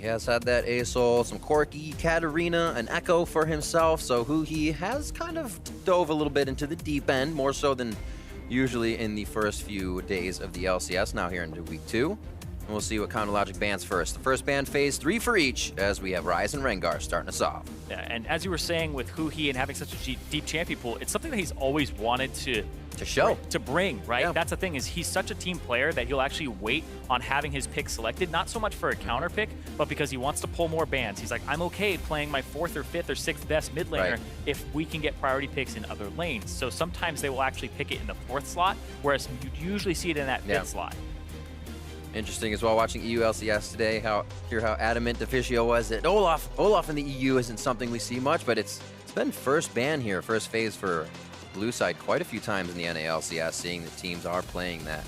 He has had that Asol, some Corki, Katarina, an Echo for himself, so Huhi has kind of dove a little bit into the deep end, more so than usually in the first few days of the LCS, now here into week 2. And we'll see what Chronologic bans first. The first ban phase, 3 for each, as we have Ryze and Rengar starting us off. Yeah, and as you were saying with Huhi and having such a deep champion pool, it's something that he's always wanted to show. To bring, right? Yeah. That's the thing, is he's such a team player that he'll actually wait on having his pick selected, not so much for a counter pick, but because he wants to pull more bans. He's like, I'm okay playing my 4th or 5th or 6th best mid laner if we can get priority picks in other lanes. So sometimes they will actually pick it in the 4th slot, whereas you usually see it in that 5th slot. Interesting as well, watching EU LCS today, hear how adamant Deficio was that Olaf in the EU isn't something we see much, but it's been first ban here, first phase for blue side quite a few times in the NALCS, seeing that teams are playing that.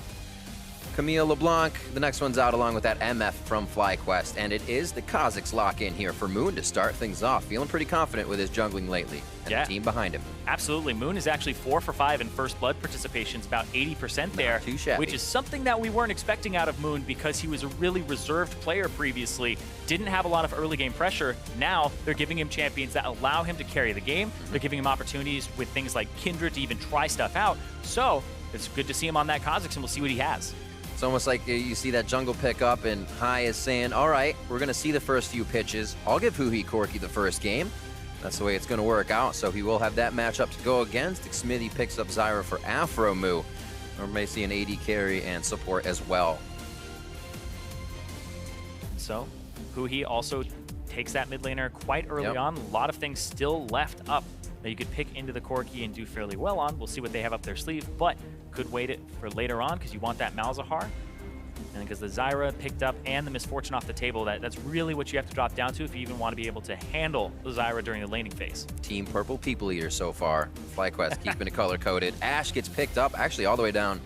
Camille LeBlanc, the next one's out along with that MF from FlyQuest, and it is the Kha'Zix lock-in here for Moon to start things off. Feeling pretty confident with his jungling lately, and the team behind him. Absolutely. Moon is actually 4 for 5 in First Blood participations, about 80% there, which is something that we weren't expecting out of Moon because he was a really reserved player previously, didn't have a lot of early game pressure. Now they're giving him champions that allow him to carry the game. They're giving him opportunities with things like Kindred to even try stuff out. So it's good to see him on that Kha'Zix, and we'll see what he has. It's almost like you see that jungle pick up, and Hai is saying, all right, we're going to see the first few pitches. I'll give Huhi Corki the first game. That's the way it's going to work out, so he will have that matchup to go against. Xmithie picks up Zyra for Aphromoo. Or may see an AD carry and support as well. So Huhi also takes that mid laner quite early on. A lot of things still left up that you could pick into the Corki and do fairly well on. We'll see what they have up their sleeve, but could wait it for later on because you want that Malzahar. And because the Zyra picked up and the Misfortune off the table, that's really what you have to drop down to if you even want to be able to handle the Zyra during the laning phase. Team Purple People Eater so far. FlyQuest keeping it color-coded. Ashe gets picked up, actually all the way down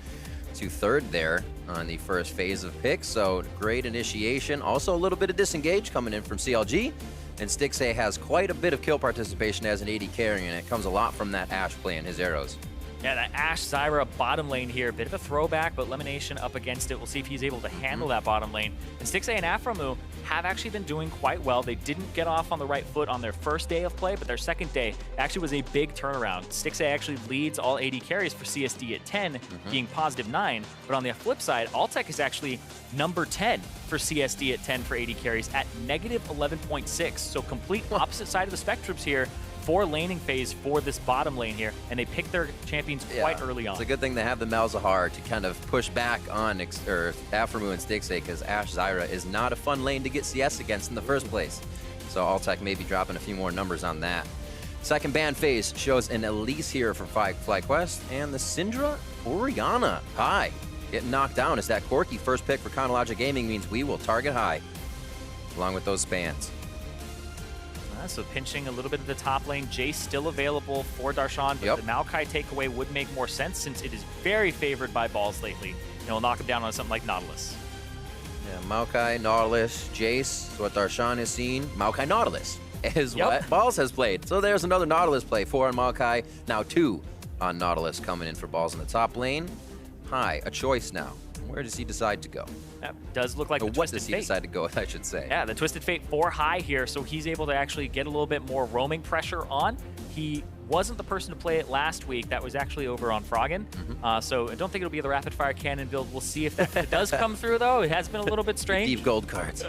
to 3rd there on the first phase of picks, so great initiation. Also a little bit of disengage coming in from CLG. And Stixxay has quite a bit of kill participation as an AD carry, and it comes a lot from that Ashe play and his arrows. Yeah, that Ashe Zyra bottom lane here, bit of a throwback, but Lemonnation up against it. We'll see if he's able to handle that bottom lane. And Stixxay and Aphromoo have actually been doing quite well. They didn't get off on the right foot on their first day of play, but their second day actually was a big turnaround. Stixxay actually leads all AD carries for CSD at 10, being +9. But on the flip side, Altec is actually number 10 for CSD at 10 for AD carries at -11.6. So complete opposite side of the spectrums here for laning phase for this bottom lane here, and they pick their champions quite early on. It's a good thing they have the Malzahar to kind of push back on Aphromoo and Stixxay, because Ashe Zyra is not a fun lane to get CS against in the first place. So Altec may be dropping a few more numbers on that. Second ban phase shows an Elise here for FlyQuest, and the Syndra Orianna Hai getting knocked down as that Corki first pick for Chronologic Gaming means we will target Hai along with those spans. So pinching a little bit of the top lane. Jace still available for Darshan, but the Maokai takeaway would make more sense since it is very favored by balls lately. And it'll knock him down on something like Nautilus. Yeah, Maokai, Nautilus, Jace is what Darshan has seen. Maokai Nautilus is what Balls has played. So there's another Nautilus play. 4 on Maokai, now 2 on Nautilus coming in for Balls in the top lane. Hai, a choice now. Where does he decide to go? That does look like the what does he decide to go with, I should say. Yeah, the Twisted Fate for Hai here, so he's able to actually get a little bit more roaming pressure on. He wasn't the person to play it last week. That was actually over on Froggen. So I don't think it'll be the rapid fire cannon build. We'll see if it does come through, though. It has been a little bit strange. Deep gold cards.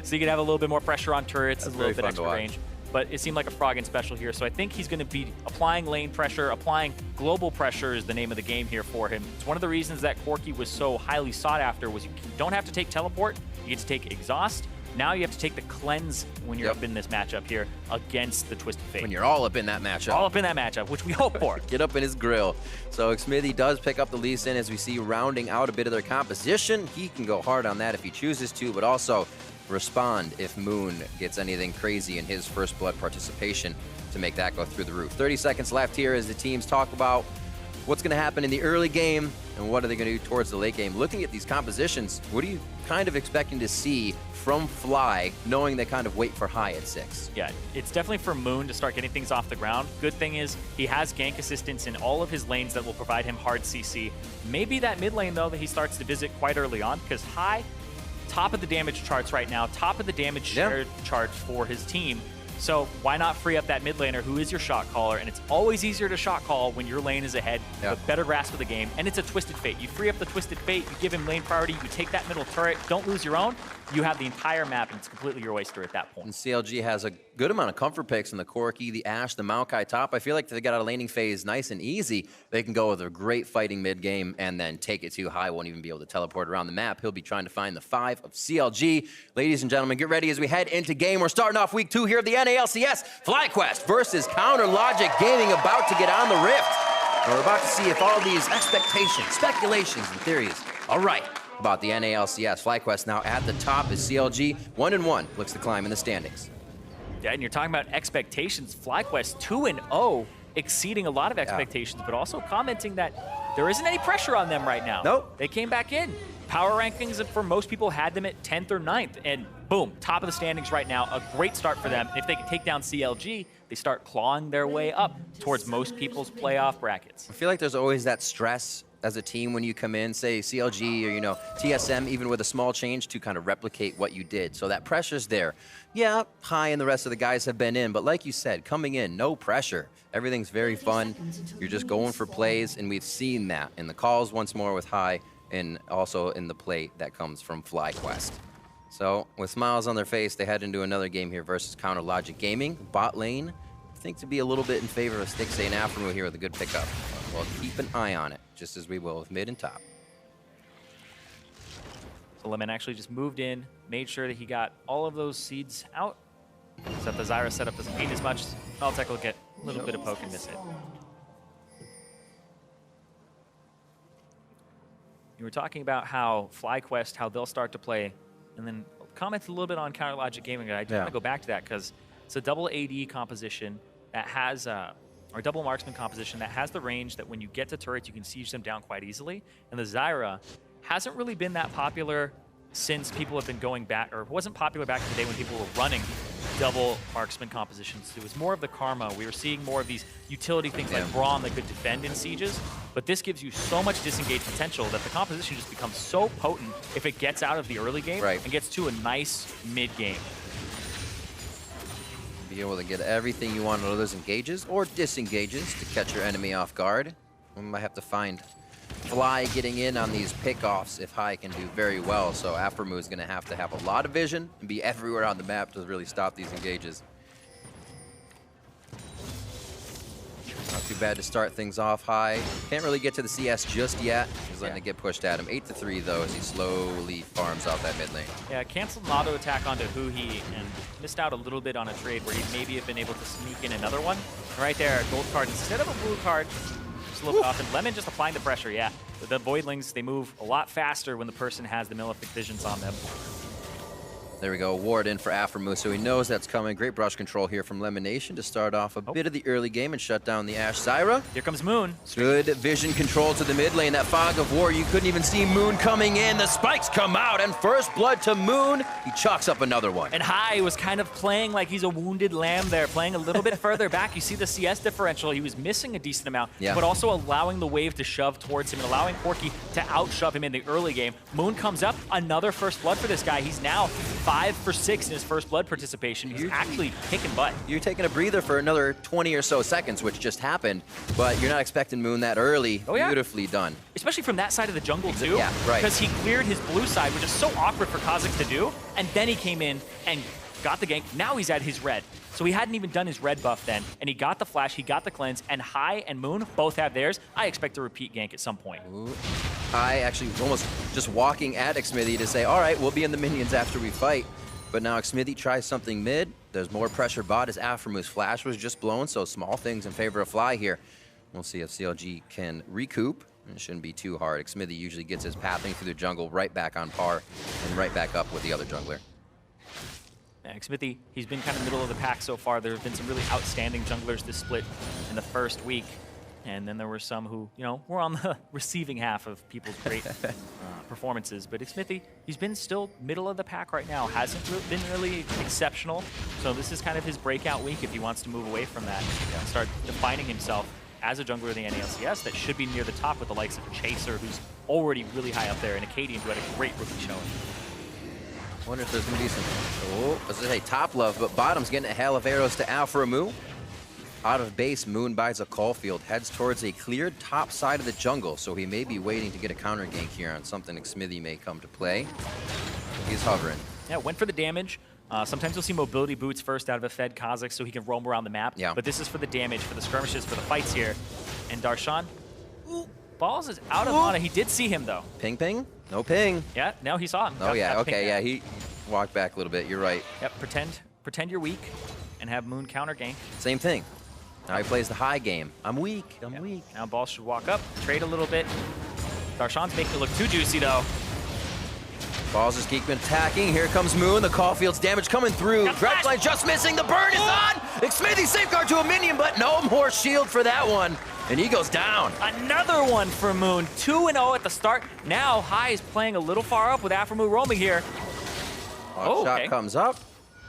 So you can have a little bit more pressure on turrets, and a little bit extra range. But it seemed like a Froggen special here, so I think he's going to be applying lane pressure, applying global pressure is the name of the game here for him. It's one of the reasons that Corki was so highly sought after was you don't have to take teleport, you get to take exhaust. Now you have to take the cleanse when you're up in this matchup here against the Twisted Fate. When you're all up in that matchup. All up in that matchup, which we hope for. Get up in his grill. So Xmithie does pick up the Lee Sin as we see rounding out a bit of their composition. He can go hard on that if he chooses to, but also respond if Moon gets anything crazy in his first blood participation to make that go through the roof. 30 seconds left here as the teams talk about what's going to happen in the early game and what are they going to do towards the late game. Looking at these compositions, what are you kind of expecting to see from Fly, knowing they kind of wait for Hai at 6? Yeah, it's definitely for Moon to start getting things off the ground. Good thing is he has gank assistance in all of his lanes that will provide him hard CC. Maybe that mid lane, though, that he starts to visit quite early on, because Hai top of the damage charts right now, top of the damage share charts for his team. So why not free up that mid laner who is your shot caller? And it's always easier to shot call when your lane is ahead, with better grasp of the game. And it's a Twisted Fate. You free up the Twisted Fate, you give him lane priority, you take that middle turret, don't lose your own. You have the entire map, and it's completely your oyster at that point. And CLG has a good amount of comfort picks in the Corki, the Ashe, the Maokai top. I feel like if they got a laning phase nice and easy, they can go with a great fighting mid game and then take it too high. Won't even be able to teleport around the map. He'll be trying to find the 5 of CLG. Ladies and gentlemen, get ready as we head into game. We're starting off week 2 here of the NALCS. FlyQuest versus Counter Logic Gaming about to get on the rift. And we're about to see if all these expectations, speculations, and theories are right about the NALCS. FlyQuest now at the top as CLG 1-1 looks to climb in the standings. Yeah, and you're talking about expectations. FlyQuest 2-0, exceeding a lot of expectations, but also commenting that there isn't any pressure on them right now. Nope. They came back in. Power rankings for most people had them at 10th or 9th, and boom, top of the standings right now. A great start for them. If they can take down CLG, they start clawing their way up towards most people's playoff brackets. I feel like there's always that stress as a team when you come in, say CLG or TSM, even with a small change to kind of replicate what you did. So that pressure's there. Yeah, High and the rest of the guys have been in, but like you said, coming in, no pressure. Everything's very fun. You're just going for plays, and we've seen that in the calls once more with High, and also in the play that comes from FlyQuest. So with smiles on their face, they head into another game here versus Counter Logic Gaming. Bot lane, I think to be a little bit in favor of Stixxay and Aphromoo here with a good pickup. Well, keep an eye on it, just as we will with mid and top. So Lemon actually just moved in, made sure that he got all of those seeds out, so that the Zyra setup doesn't pain as much. Altec will get a little bit of poke and miss it. You were talking about how FlyQuest, how they'll start to play, and then comment a little bit on Counter Logic Gaming. I do want to go back to that because it's a double AD composition that has, or double marksman composition that has the range that when you get to turrets, you can siege them down quite easily. And the Zyra hasn't really been that popular since people have been going back, or wasn't popular back in the day when people were running double marksman compositions. It was more of the karma. We were seeing more of these utility things like Braum that could defend in sieges, but this gives you so much disengaged potential that the composition just becomes so potent if it gets out of the early game and gets to a nice mid game. Be able to get everything you want out of those engages or disengages to catch your enemy off guard. We might have to find Fly getting in on these pickoffs if High can do very well. So Aphromoo is going to have a lot of vision and be everywhere on the map to really stop these engages. Not too bad to start things off. High can't really get to the CS just yet. He's letting it get pushed at him. 8-3 though as he slowly farms out that mid lane. Yeah, canceled an auto attack onto Huhi and missed out a little bit on a trade where he'd maybe have been able to sneak in another one. Right there, a gold card instead of a blue card. Just a little bit off, and Lemon just applying the pressure. Yeah, the Voidlings, they move a lot faster when the person has the Malefic Visions on them. There we go, ward in for Aphromoo, so he knows that's coming. Great brush control here from Lemonnation to start off a bit of the early game and shut down the Ashe. Zyra. Here comes Moon. Good vision control to the mid lane. That fog of war, you couldn't even see Moon coming in. The spikes come out, and first blood to Moon. He chalks up another one. And High was kind of playing like he's a wounded lamb there, playing a little bit further back. You see the CS differential. He was missing a decent amount, but also allowing the wave to shove towards him and allowing Corki to outshove him in the early game. Moon comes up, another first blood for this guy. He's now 5 for 6 in his first blood participation. He's actually kicking butt. You're taking a breather for another 20 or so seconds, which just happened, but you're not expecting Moon that early. Oh, yeah. Beautifully done. Especially from that side of the jungle, too. Yeah, right. Because he cleared his blue side, which is so awkward for Kha'Zix to do, and then he came in and got the gank. Now he's at his red. So he hadn't even done his red buff then, and he got the flash, he got the cleanse, and High and Moon both have theirs. I expect a repeat gank at some point. Ooh. High actually almost just walking at Xmithie to say, all right, we'll be in the minions after we fight. But now Xmithie tries something mid. There's more pressure bot as Aphromoo's flash was just blown, so small things in favor of Fly here. We'll see if CLG can recoup. It shouldn't be too hard. Xmithie usually gets his pathing through the jungle right back on par and right back up with the other jungler. Yeah, Xmithie, he's been kind of middle of the pack so far. There have been some really outstanding junglers this split in the first week. And then there were some who, were on the receiving half of people's great performances. But Xmithie, he's been still middle of the pack right now. Hasn't been really exceptional. So this is kind of his breakout week if he wants to move away from that and start defining himself as a jungler of the NALCS that should be near the top with the likes of Chaser, who's already really high up there, and Acadian, who had a great rookie showing. I wonder if there's going to be some, let's just say top love, but bottom's getting a hail of arrows to Aphromoo. Out of base, Moon buys a Caulfield, heads towards a cleared top side of the jungle, so he may be waiting to get a counter gank here on something Xmithie may come to play. He's hovering. Yeah, went for the damage. Sometimes you'll see mobility boots first out of a fed Kha'Zix so he can roam around the map. Yeah. But this is for the damage, for the skirmishes, for the fights here. And Darshan, Balls is out of mana. He did see him, though. Ping, ping? No ping. Yeah, no, he saw him. Oh, yeah, okay, yeah, he walked back a little bit. You're right. Yep, pretend you're weak and have Moon counter gank. Same thing. Now he plays the high game. I'm weak. I'm weak. Now Balls should walk up, trade a little bit. Darshan's making it look too juicy, though. Balls just keep attacking. Here comes Moon. The Caulfield's damage coming through. Dredgeline just missing. The burn is on. Xmithie safeguard to a minion, but no more shield for that one. And he goes down. Another one for Moon. 2-0 at the start. Now High is playing a little far up with Aphromoo roaming here. Shot comes up.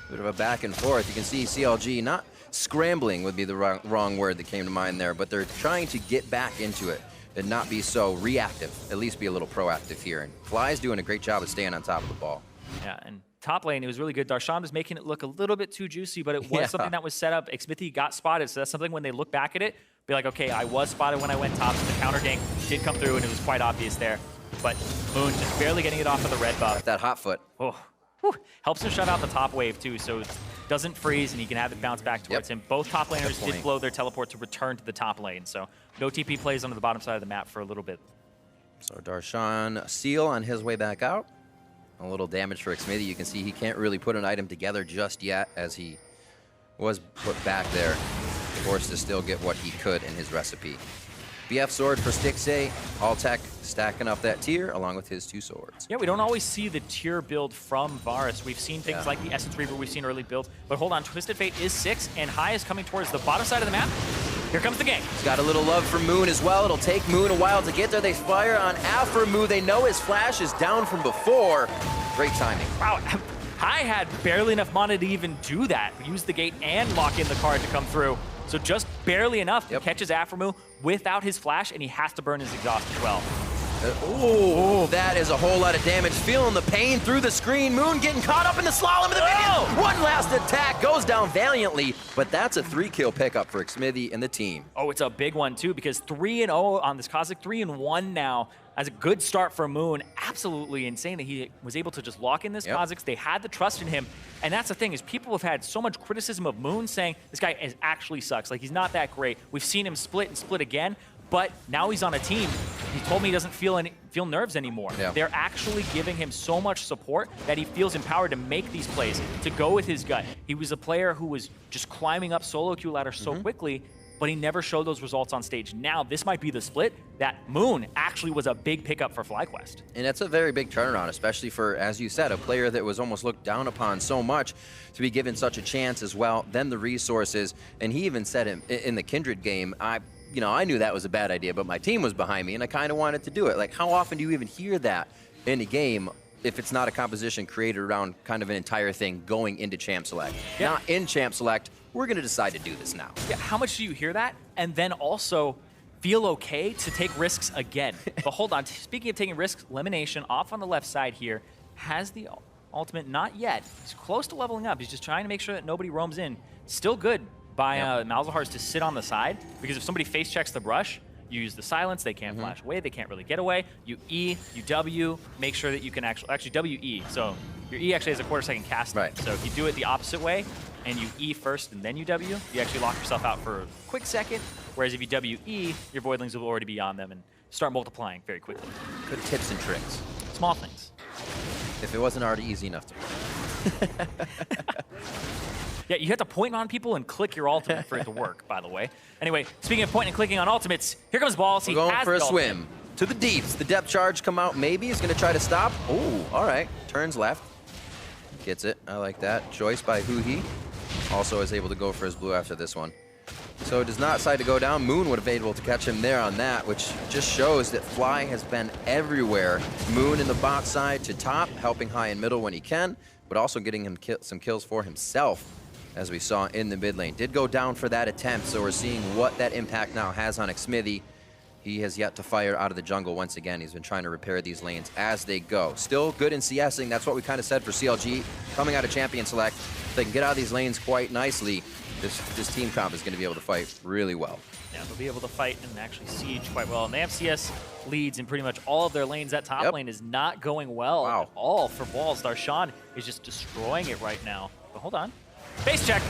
Bit of a back and forth. You can see CLG not scrambling would be the wrong word that came to mind there, but they're trying to get back into it and not be so reactive, at least be a little proactive here. And Fly's doing a great job of staying on top of the ball. Yeah, and top lane, it was really good. Darshan was making it look a little bit too juicy, but it was something that was set up. Xmithie got spotted, so that's something when they look back at it, be like, okay, I was spotted when I went top, so the counter gank did come through, and it was quite obvious there. But Moon just barely getting it off of the red buff. That hot foot. Oh, whew. Helps him shut out the top wave, too, so it doesn't freeze, and he can have it bounce back towards him. Both top laners did blow their teleport to return to the top lane, so no TP plays onto the bottom side of the map for a little bit. So Darshan, seal on his way back out. A little damage for Xmithie. You can see he can't really put an item together just yet, as he was put back there, forced to still get what he could in his recipe. BF sword for Stixxay. Altec stacking up that tier along with his 2 swords. Yeah, we don't always see the tier build from Varus. We've seen things like the Essence Reaver, we've seen early builds, but hold on, Twisted Fate is 6, and High is coming towards the bottom side of the map. Here comes the gank. He's got a little love for Moon as well. It'll take Moon a while to get there. They fire on Aphromoo. They know his flash is down from before. Great timing. Wow, High had barely enough mana to even do that. Use the gate and lock in the card to come through. So just barely enough. He catches Aphromoo without his flash, and he has to burn his exhaust as well. That is a whole lot of damage. Feeling the pain through the screen. Moon getting caught up in the slalom of the minion. One last attack, goes down valiantly, but that's a 3-kill pickup for Xmithie and the team. Oh, it's a big one too, because 3-0 on this Kha'Zix, 3-1 now. As a good start for Moon, absolutely insane that he was able to just lock in this Kha'Zix. They had the trust in him, and that's the thing, is people have had so much criticism of Moon, saying this guy actually sucks, like he's not that great. We've seen him split and split again, but now he's on a team. He told me he doesn't feel nerves anymore. They're actually giving him so much support that he feels empowered to make these plays, to go with his gut. He was a player who was just climbing up solo queue ladder so quickly, but he never showed those results on stage. Now, this might be the split that Moon actually was a big pickup for FlyQuest. And that's a very big turnaround, especially for, as you said, a player that was almost looked down upon so much to be given such a chance as well, then the resources. And he even said in the Kindred game, I knew that was a bad idea, but my team was behind me, and I kind of wanted to do it. Like, how often do you even hear that in a game if it's not a composition created around kind of an entire thing going into Champ Select? Not in Champ Select, we're going to decide to do this now. Yeah, how much do you hear that? And then also feel okay to take risks again. But hold on, speaking of taking risks, Lemonnation off on the left side here has the ultimate, not yet. He's close to leveling up. He's just trying to make sure that nobody roams in. Still good by Malzahar's to sit on the side, because if somebody face checks the brush, you use the silence, they can't flash away, they can't really get away. You E, you W, make sure that you can actually W-E. So your E actually has a quarter-second cast. So if you do it the opposite way, and you E first and then you W, you actually lock yourself out for a quick second, whereas if you W-E, your Voidlings will already be on them and start multiplying very quickly. Good tips and tricks. Small things. If it wasn't already easy enough to. Yeah, you have to point on people and click your ultimate for it to work, by the way. Anyway, speaking of pointing and clicking on ultimates, here comes Balls. We're going for a swim. To the deeps. The depth charge come out maybe. He's going to try to stop. Oh, all right. Turns left. Gets it. I like that. Choice by Huhi. Also is able to go for his blue after this one. So it does not decide to go down. Moon would have been able to catch him there on that, which just shows that Fly has been everywhere. Moon in the bot side to top, helping High and middle when he can, but also getting him some kills for himself, as we saw in the mid lane. Did go down for that attempt, so we're seeing what that impact now has on Xmithie. He has yet to fire out of the jungle once again. He's been trying to repair these lanes as they go. Still good in CSing. That's what we kind of said for CLG. Coming out of Champion Select, if they can get out of these lanes quite nicely, this team comp is going to be able to fight really well. Yeah, they'll be able to fight and actually siege quite well. And they have CS leads in pretty much all of their lanes. That top lane is not going well at all for Balls. Darshan is just destroying it right now. But hold on. Base check.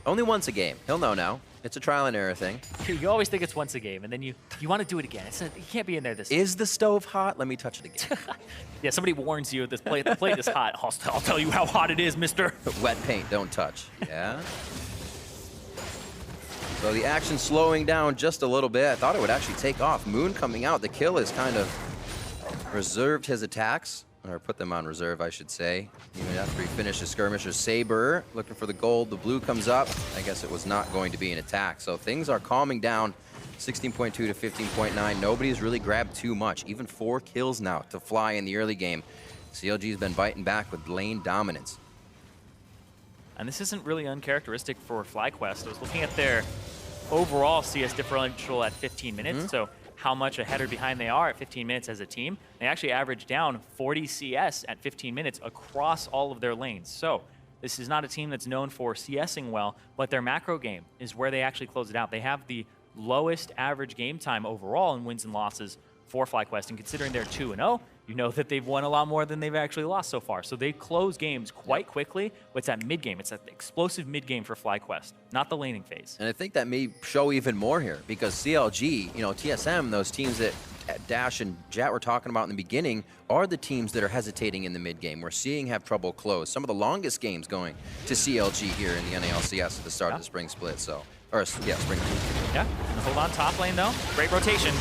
Only once a game. He'll know now. It's a trial and error thing. You always think it's once a game, and then you want to do it again. You can't be in there this time. Is the stove hot? Let me touch it again. Yeah, somebody warns you, the plate is hot. I'll tell you how hot it is, mister. Wet paint, don't touch. Yeah. So the action slowing down just a little bit. I thought it would actually take off. Moon coming out. The kill is kind of reserved his attacks. Or put them on reserve, I should say. Even after he finishes skirmisher. Saber looking for the gold. The blue comes up. I guess it was not going to be an attack. So things are calming down. 16.2 to 15.9. Nobody's really grabbed too much. Even 4 kills now to fly in the early game. CLG's been biting back with lane dominance. And this isn't really uncharacteristic for FlyQuest. I was looking at their overall CS differential at 15 minutes. So how much ahead or behind they are at 15 minutes as a team. They actually average down 40 CS at 15 minutes across all of their lanes. So this is not a team that's known for CSing well, but their macro game is where they actually close it out. They have the lowest average game time overall in wins and losses for FlyQuest, and considering they're 2-0, you know that they've won a lot more than they've actually lost so far. So they close games quite quickly, but it's that mid-game. It's that explosive mid-game for FlyQuest, not the laning phase. And I think that may show even more here, because CLG, you know, TSM, those teams that Dash and Jat were talking about in the beginning, are the teams that are hesitating in the mid-game. We're seeing have trouble close. Some of the longest games going to CLG here in the NALCS at the start of the spring split, so, or yeah, spring. Yeah, and hold on top lane though, great rotation.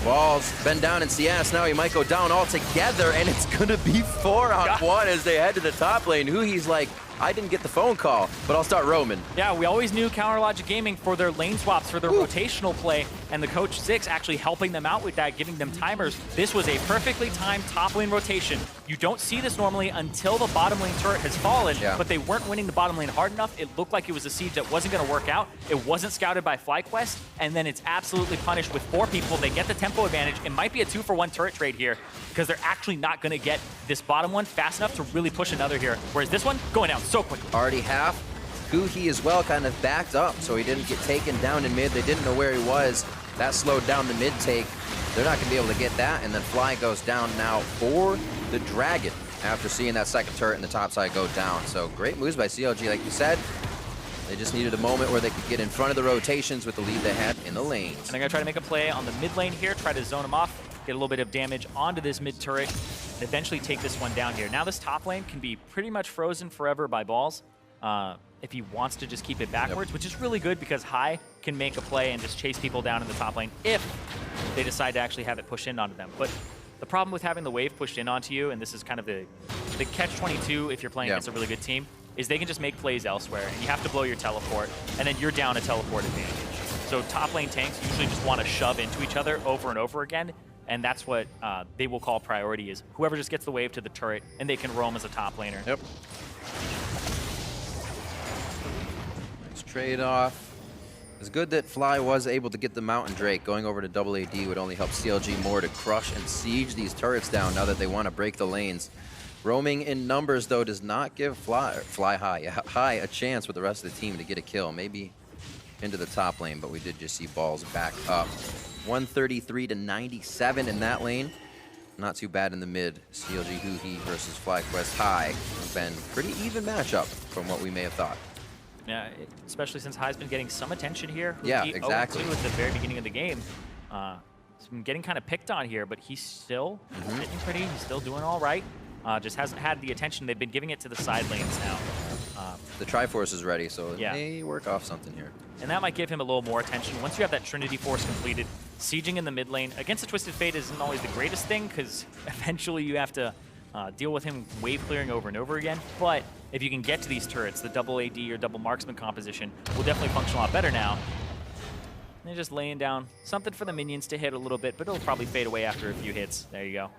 Ball's been down in CS, now he might go down altogether, and it's gonna be 4-on-1 as they head to the top lane. Huhi's like, I didn't get the phone call, but I'll start roaming. Yeah, we always knew Counter Logic Gaming for their lane swaps, for their rotational play, and the coach Xmithie actually helping them out with that, giving them timers. This was a perfectly timed top lane rotation. You don't see this normally until the bottom lane turret has fallen, but they weren't winning the bottom lane hard enough. It looked like it was a siege that wasn't going to work out. It wasn't scouted by FlyQuest, and then it's absolutely punished with 4 people. They get the tempo advantage. It might be a 2-for-1 turret trade here, because they're actually not going to get this bottom one fast enough to really push another here. Whereas this one, going down so quickly. Already half. Huhi as well kind of backed up, so he didn't get taken down in mid. They didn't know where he was. That slowed down the mid take. They're not going to be able to get that, and then Fly goes down now for the Dragon after seeing that second turret in the top side go down. So great moves by CLG, like you said. They just needed a moment where they could get in front of the rotations with the lead they had in the lanes. And they're going to try to make a play on the mid lane here, try to zone him off, get a little bit of damage onto this mid turret, and eventually take this one down here. Now this top lane can be pretty much frozen forever by Balls if he wants to just keep it backwards, which is really good because High can make a play and just chase people down in the top lane if they decide to actually have it push in onto them. But the problem with having the wave pushed in onto you, and this is kind of the catch-22 if you're playing against a really good team, is they can just make plays elsewhere, and you have to blow your teleport, and then you're down a teleport advantage. So top lane tanks usually just want to shove into each other over and over again, and that's what they will call priority, is whoever just gets the wave to the turret, and they can roam as a top laner. Yep. Nice trade-off. It's good that Fly was able to get the Mountain Drake. Going over to double AD would only help CLG more to crush and siege these turrets down now that they want to break the lanes. Roaming in numbers, though, does not give High a chance with the rest of the team to get a kill. Maybe into the top lane, but we did just see Balls back up. 133 to 97 in that lane. Not too bad in the mid. CLG Huhi versus FlyQuest High. Been pretty even matchup from what we may have thought. Yeah, especially since High's been getting some attention here. Yeah, exactly. 0-2 at the very beginning of the game. He's been getting kind of picked on here, but he's still hitting pretty. He's still doing all right. Just hasn't had the attention. They've been giving it to the side lanes now. The Triforce is ready, so it may work off something here. And that might give him a little more attention. Once you have that Trinity Force completed, sieging in the mid lane against a Twisted Fate isn't always the greatest thing, because eventually you have to deal with him wave clearing over and over again. But if you can get to these turrets, the double AD or double marksman composition will definitely function a lot better now. They're just laying down something for the minions to hit a little bit, but it'll probably fade away after a few hits. There you go.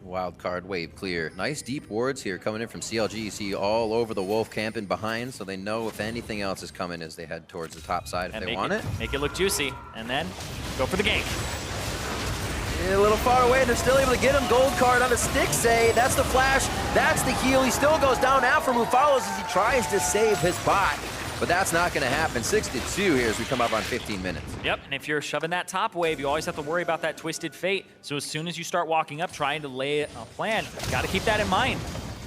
Wild card wave clear. Nice deep wards here coming in from CLG. You see all over the wolf camping behind, so they know if anything else is coming as they head towards the top side if they want it. Make it look juicy, and then go for the gank. Yeah, a little far away, they're still able to get him. Gold card on a Stixxay. That's the flash, that's the heal. He still goes down. Aphromoo follows as he tries to save his bot. But that's not going to happen. 6-2 here as we come up on 15 minutes. Yep, and if you're shoving that top wave, you always have to worry about that twisted fate. So as soon as you start walking up, trying to lay a plan, got to keep that in mind.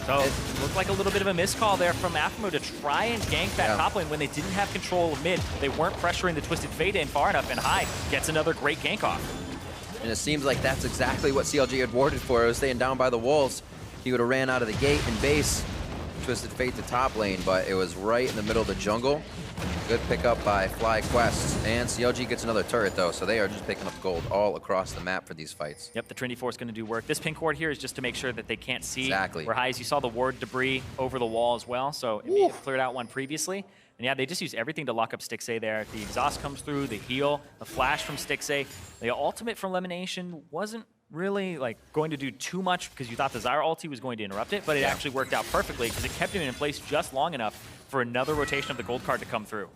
So it looked like a little bit of a miscall there from Aphromoo to try and gank that top lane when they didn't have control of mid. They weren't pressuring the twisted fate in far enough, and High gets another great gank off. And it seems like that's exactly what CLG had warded for. It was staying down by the wolves. He would have ran out of the gate and base. Twisted Fate to top lane, but it was right in the middle of the jungle. Good pickup by FlyQuest, and CLG gets another turret though, so they are just picking up gold all across the map for these fights. Yep, the Trinity Force is going to do work. This pink ward here is just to make sure that they can't see. Exactly. Where High, as you saw the ward debris over the wall as well, so it may have cleared out one previously. And yeah, they just use everything to lock up Stixxay there. The exhaust comes through, the heal, the flash from Stixxay. The ultimate from Lemonnation wasn't really like going to do too much because you thought the Zyra ulti was going to interrupt it, but it actually worked out perfectly because it kept him in place just long enough for another rotation of the gold card to come through.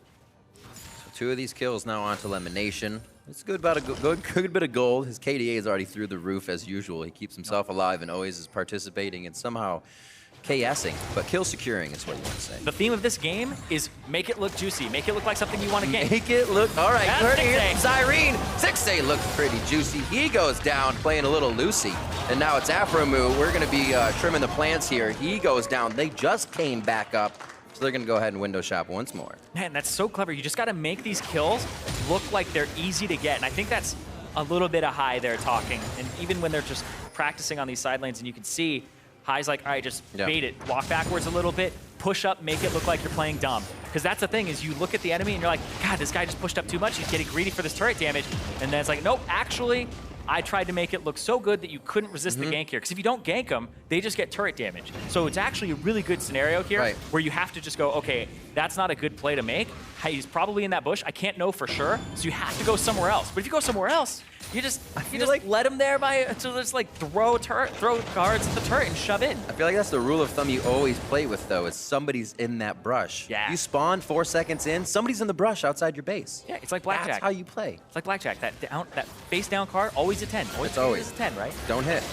So 2 of these kills now onto Lemonnation. It's good about a good bit of gold. His KDA is already through the roof as usual. He keeps himself alive and always is participating and somehow KSing, but kill securing is what you want to say. The theme of this game is make it look juicy, make it look like something you want to game. Make it look, all right, Zirene. Stixxay looks pretty juicy. He goes down playing a little loosey. And now it's Aphromoo. We're gonna be trimming the plants here. He goes down, they just came back up. So they're gonna go ahead and window shop once more. Man, that's so clever. You just gotta make these kills look like they're easy to get. And I think that's a little bit of High there talking. And even when they're just practicing on these side lanes and you can see High's like, all right, just bait it. Walk backwards a little bit, push up, make it look like you're playing dumb. Because that's the thing, is you look at the enemy and you're like, God, this guy just pushed up too much. He's getting greedy for this turret damage. And then it's like, nope, actually, I tried to make it look so good that you couldn't resist the gank here. Because if you don't gank them, they just get turret damage. So it's actually a really good scenario here where you have to just go, okay, that's not a good play to make. He's probably in that bush. I can't know for sure. So you have to go somewhere else. But if you go somewhere else, you just like let him there by to just like throw cards at the turret and shove in. I feel like that's the rule of thumb you always play with though, is somebody's in that brush. Yeah. You spawn 4 seconds in, somebody's in the brush outside your base. Yeah, it's like blackjack. That's how you play. It's like blackjack. That face down card, always a 10. Always a 10, right? Don't hit.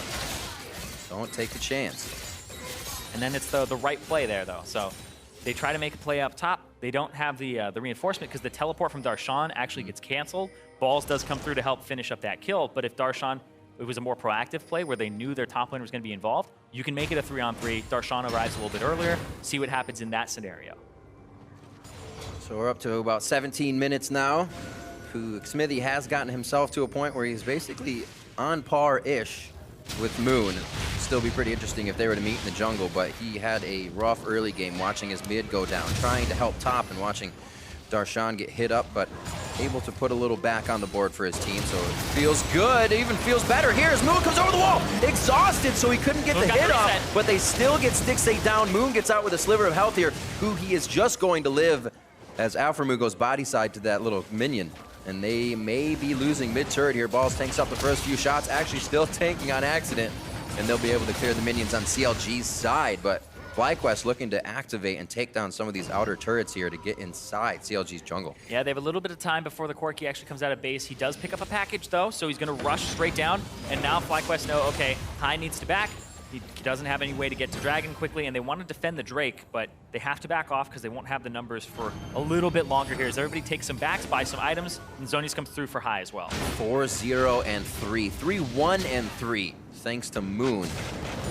Don't take the chance. And then it's the right play there though. So they try to make a play up top. They don't have the reinforcement because the teleport from Darshan actually gets canceled. Balls does come through to help finish up that kill, but if Darshan, it was a more proactive play where they knew their top laner was going to be involved, you can make it a 3-on-3. Darshan arrives a little bit earlier, see what happens in that scenario. So we're up to about 17 minutes now. Xmithie has gotten himself to a point where he's basically on par-ish with Moon. Still be pretty interesting if they were to meet in the jungle, but he had a rough early game watching his mid go down, trying to help top and watching Darshan get hit up, but able to put a little back on the board for his team, so it feels good. It even feels better here as Moon comes over the wall, exhausted, so he couldn't get the hit off, but they still get Stixxay down. Moon gets out with a sliver of health here. Huhi is just going to live as Aphromoo goes body side to that little minion. And they may be losing mid-turret here. Balls tanks up the first few shots, actually still tanking on accident, and they'll be able to clear the minions on CLG's side, but FlyQuest looking to activate and take down some of these outer turrets here to get inside CLG's jungle. Yeah, they have a little bit of time before the Corki actually comes out of base. He does pick up a package though, so he's gonna rush straight down, and now FlyQuest know, okay, High needs to back. He doesn't have any way to get to Dragon quickly, and they want to defend the Drake, but they have to back off because they won't have the numbers for a little bit longer here as everybody takes some backs, buys some items, and Zonius comes through for High as well. 4-0 and 3. 3-1 and 3, thanks to Moon.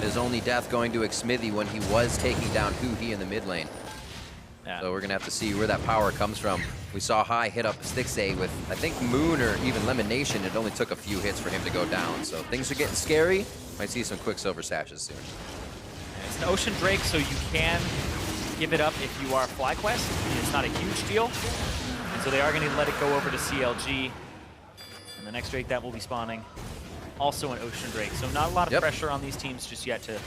His only death going to Xmithie when he was taking down Huhi in the mid lane. Yeah. So we're gonna have to see where that power comes from. We saw High hit up Stixxay with, I think, Moon or even Lemonnation. It only took a few hits for him to go down. So things are getting scary. Might see some Quicksilver sashes soon. It's an Ocean Drake, so you can give it up if you are FlyQuest. It's not a huge deal. And so they are going to let it go over to CLG. And the next Drake that will be spawning, also an Ocean Drake. So not a lot of pressure on these teams just yet to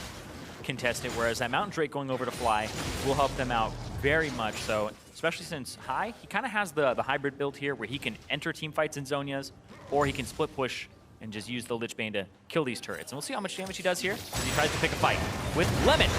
contest it, whereas that Mountain Drake going over to Fly will help them out very much so, especially since High, he kind of has the hybrid build here where he can enter team fights in Zonias, or he can split push and just use the Lich Bane to kill these turrets. And we'll see how much damage he does here as he tries to pick a fight with Lemon.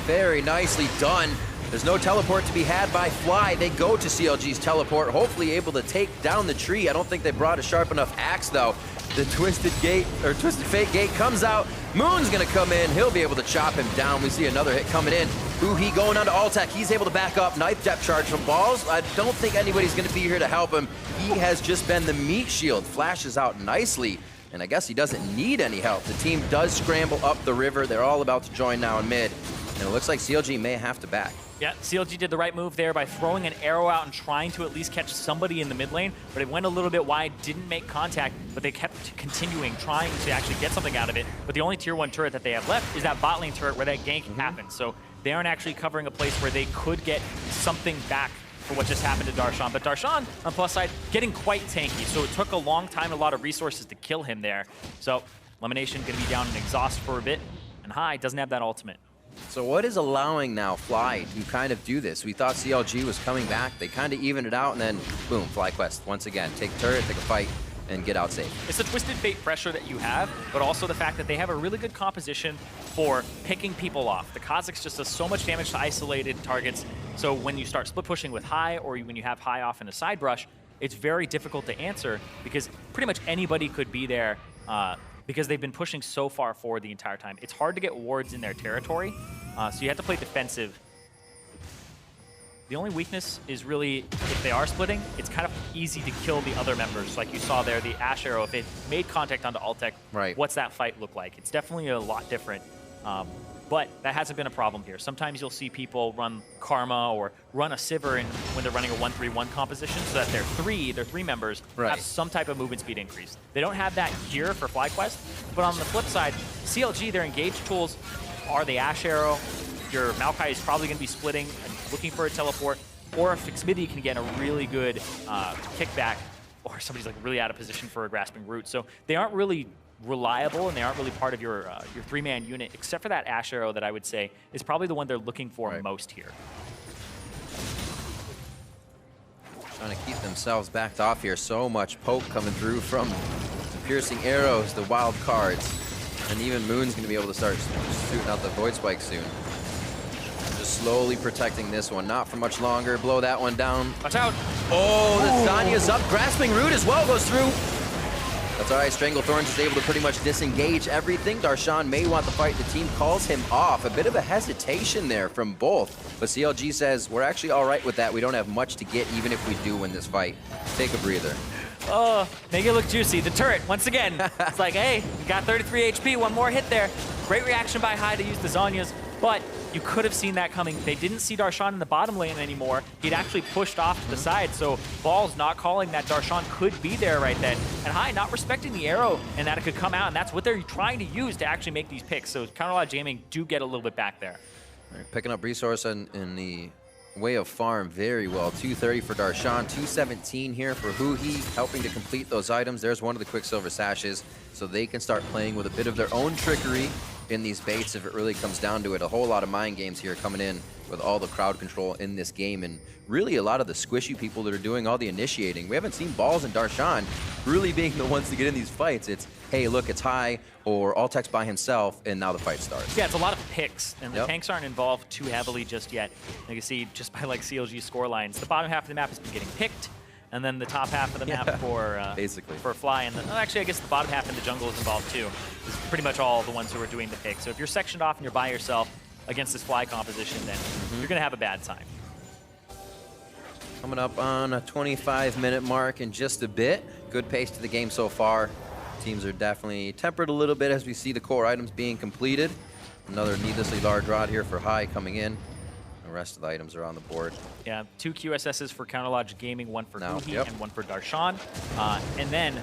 Very nicely done. There's no teleport to be had by Fly. They go to CLG's teleport, hopefully able to take down the tree. I don't think they brought a sharp enough axe, though. The Twisted Fate Gate comes out. Moon's gonna come in. He'll be able to chop him down. We see another hit coming in. Huhi going on to Altec. He's able to back up. Knife depth charge from Balls. I don't think anybody's gonna be here to help him. He has just been the meat shield. Flashes out nicely, and I guess he doesn't need any help. The team does scramble up the river. They're all about to join now in mid, and it looks like CLG may have to back. Yeah, CLG did the right move there by throwing an arrow out and trying to at least catch somebody in the mid lane, but it went a little bit wide, didn't make contact, but they kept continuing, trying to actually get something out of it. But the only tier 1 turret that they have left is that bot lane turret where that gank happened. So they aren't actually covering a place where they could get something back for what just happened to Darshan. But Darshan, on plus side, getting quite tanky, so it took a long time and a lot of resources to kill him there. So Lemonnation going to be down in exhaust for a bit, and Huhi doesn't have that ultimate. So what is allowing now Fly to kind of do this? We thought CLG was coming back. They kind of evened it out, and then boom, FlyQuest once again. Take turret, take a fight, and get out safe. It's the Twisted Fate pressure that you have, but also the fact that they have a really good composition for picking people off. The Kha'Zix just does so much damage to isolated targets, so when you start split pushing with Huhi, or when you have Huhi off in a side brush, it's very difficult to answer because pretty much anybody could be there because they've been pushing so far forward the entire time. It's hard to get wards in their territory, so you have to play defensive. The only weakness is really, if they are splitting, it's kind of easy to kill the other members. Like you saw there, the Ashe arrow, if it made contact onto Altec, right, what's that fight look like? It's definitely a lot different. But that hasn't been a problem here. Sometimes you'll see people run Karma or run a Sivir when they're running a 1-3-1 composition so that their three members have some type of movement speed increase. They don't have that here for FlyQuest, but on the flip side, CLG, their engage tools are the Ashe arrow. Your Maokai is probably going to be splitting and looking for a teleport, or if Xmithie can get a really good kickback, or somebody's like really out of position for a grasping root. So they aren't really reliable, and they aren't really part of your 3-man unit, except for that Ashe arrow that I would say is probably the one they're looking for most here. Trying to keep themselves backed off here. So much poke coming through from the piercing arrows, the wild cards, and even Moon's going to be able to start shooting out the Void Spike soon. Just slowly protecting this one, not for much longer. Blow that one down. Watch out! Oh, the Zanya's up. Grasping Root as well goes through. That's all right. Stranglethorns is able to pretty much disengage everything. Darshan may want the fight. The team calls him off. A bit of a hesitation there from both. But CLG says, we're actually all right with that. We don't have much to get, even if we do win this fight. Take a breather. Oh, make it look juicy. The turret, once again. It's like, hey, you got 33 HP. One more hit there. Great reaction by Huhi to use the Zanyas. But you could have seen that coming. They didn't see Darshan in the bottom lane anymore. He'd actually pushed off to the side, so Ball's not calling that Darshan could be there right then. And Huhi not respecting the arrow and that it could come out, and that's what they're trying to use to actually make these picks. So Counterlodge Gaming do get a little bit back there. Right, picking up resource in the way of farm very well. 230 for Darshan, 217 here for Huhi, helping to complete those items. There's one of the Quicksilver Sashes, so they can start playing with a bit of their own trickery in these baits if it really comes down to it. A whole lot of mind games here coming in with all the crowd control in this game, and really a lot of the squishy people that are doing all the initiating. We haven't seen Balls and Darshan really being the ones to get in these fights. It's, hey, look, it's Huhi or Altec's by himself, and now the fight starts. Yeah, it's a lot of picks, and the tanks aren't involved too heavily just yet. You can see just by like CLG score lines, the bottom half of the map has been getting picked, and then the top half of the map for basically for Fly, and actually I guess the bottom half in the jungle is involved too. It's pretty much all the ones who are doing the pick. So if you're sectioned off and you're by yourself against this Fly composition, then you're gonna have a bad time. Coming up on a 25-minute mark in just a bit. Good pace to the game so far. Teams are definitely tempered a little bit as we see the core items being completed. Another needlessly large rod here for Huhi coming in. The rest of the items are on the board. Yeah, 2 QSSs for Counterlodge Gaming, one for Huhi and one for Darshan. And then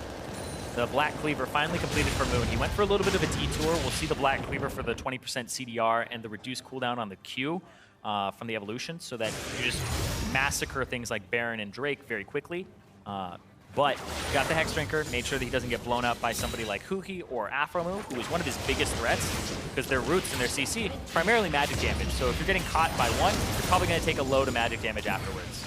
the Black Cleaver finally completed for Moon. He went for a little bit of a detour. We'll see the Black Cleaver for the 20% CDR and the reduced cooldown on the Q from the evolution, so that you just massacre things like Baron and Drake very quickly. But got the Hex Drinker, made sure that he doesn't get blown up by somebody like Huhi or Aphromoo, who is one of his biggest threats, because their roots and their CC primarily magic damage. So if you're getting caught by one, you're probably going to take a load of magic damage afterwards.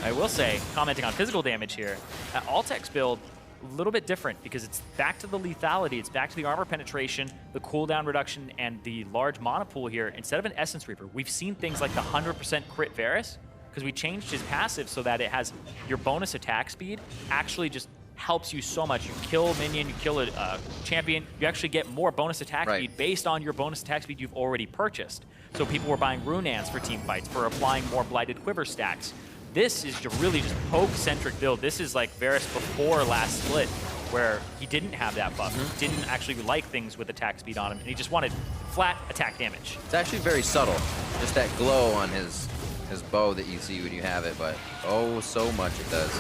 I will say, commenting on physical damage here, Altec's build, a little bit different because it's back to the lethality, it's back to the armor penetration, the cooldown reduction, and the large mana pool here. Instead of an Essence Reaper, we've seen things like the 100% crit Varus, because we changed his passive so that it has your bonus attack speed actually just helps you so much. You kill a minion, you kill a champion, you actually get more bonus attack speed based on your bonus attack speed you've already purchased. So people were buying Rune Ants for team fights, for applying more Blighted Quiver stacks. This is really just poke-centric build. This is like Varus before last split, where he didn't have that buff. He didn't actually like things with attack speed on him, and he just wanted flat attack damage. It's actually very subtle. Just that glow on his bow that you see when you have it, but oh, so much it does.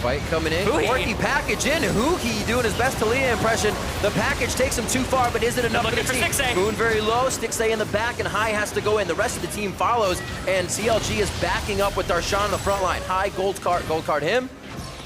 Fight coming in. Corki package in. Huhi doing his best Talia impression. The package takes him too far, but is it enough for the team? Stixxay. Moon very low. Stixxay in the back, and High has to go in. The rest of the team follows, and CLG is backing up with Darshan on the front line. High gold card him.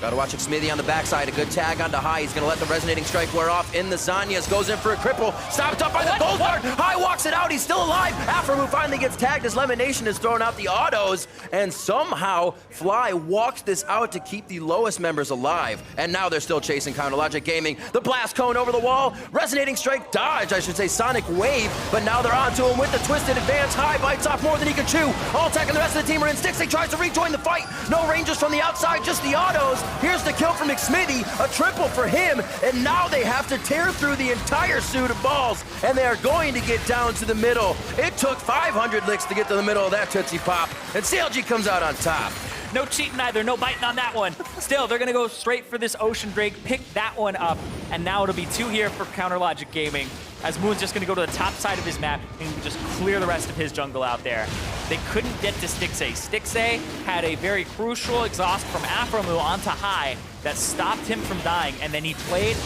Gotta watch Xmithie on the backside. A good tag onto High. He's gonna let the Resonating Strike wear off in the Zanyas. Goes in for a cripple. Stopped up by the gold card. High walks it out. He's still alive. Aphromoo finally gets tagged as Lemonnation is throwing out the autos. And somehow, Fly walks this out to keep the lowest members alive. And now they're still chasing CounterLogic Gaming. The blast cone over the wall. Resonating Strike dodge, I should say Sonic Wave. But now they're onto him with the Twisted Advance. High bites off more than he could chew. Altec and the rest of the team are in. Stixxay tries to rejoin the fight. No ranges from the outside, just the autos. Here's the kill from Xmithie, a triple for him, and now they have to tear through the entire suit of balls, and they are going to get down to the middle. It took 500 licks to get to the middle of that Tootsie Pop, and CLG comes out on top. No cheating either, no biting on that one. Still, they're gonna go straight for this Ocean Drake, pick that one up, and now it'll be 2 here for CounterLogic Gaming, as Moon's just gonna go to the top side of his map and just clear the rest of his jungle out there. They couldn't get to Stixxay. Stixxay had a very crucial exhaust from Aphromoo onto High that stopped him from dying, and then he played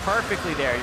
perfectly there.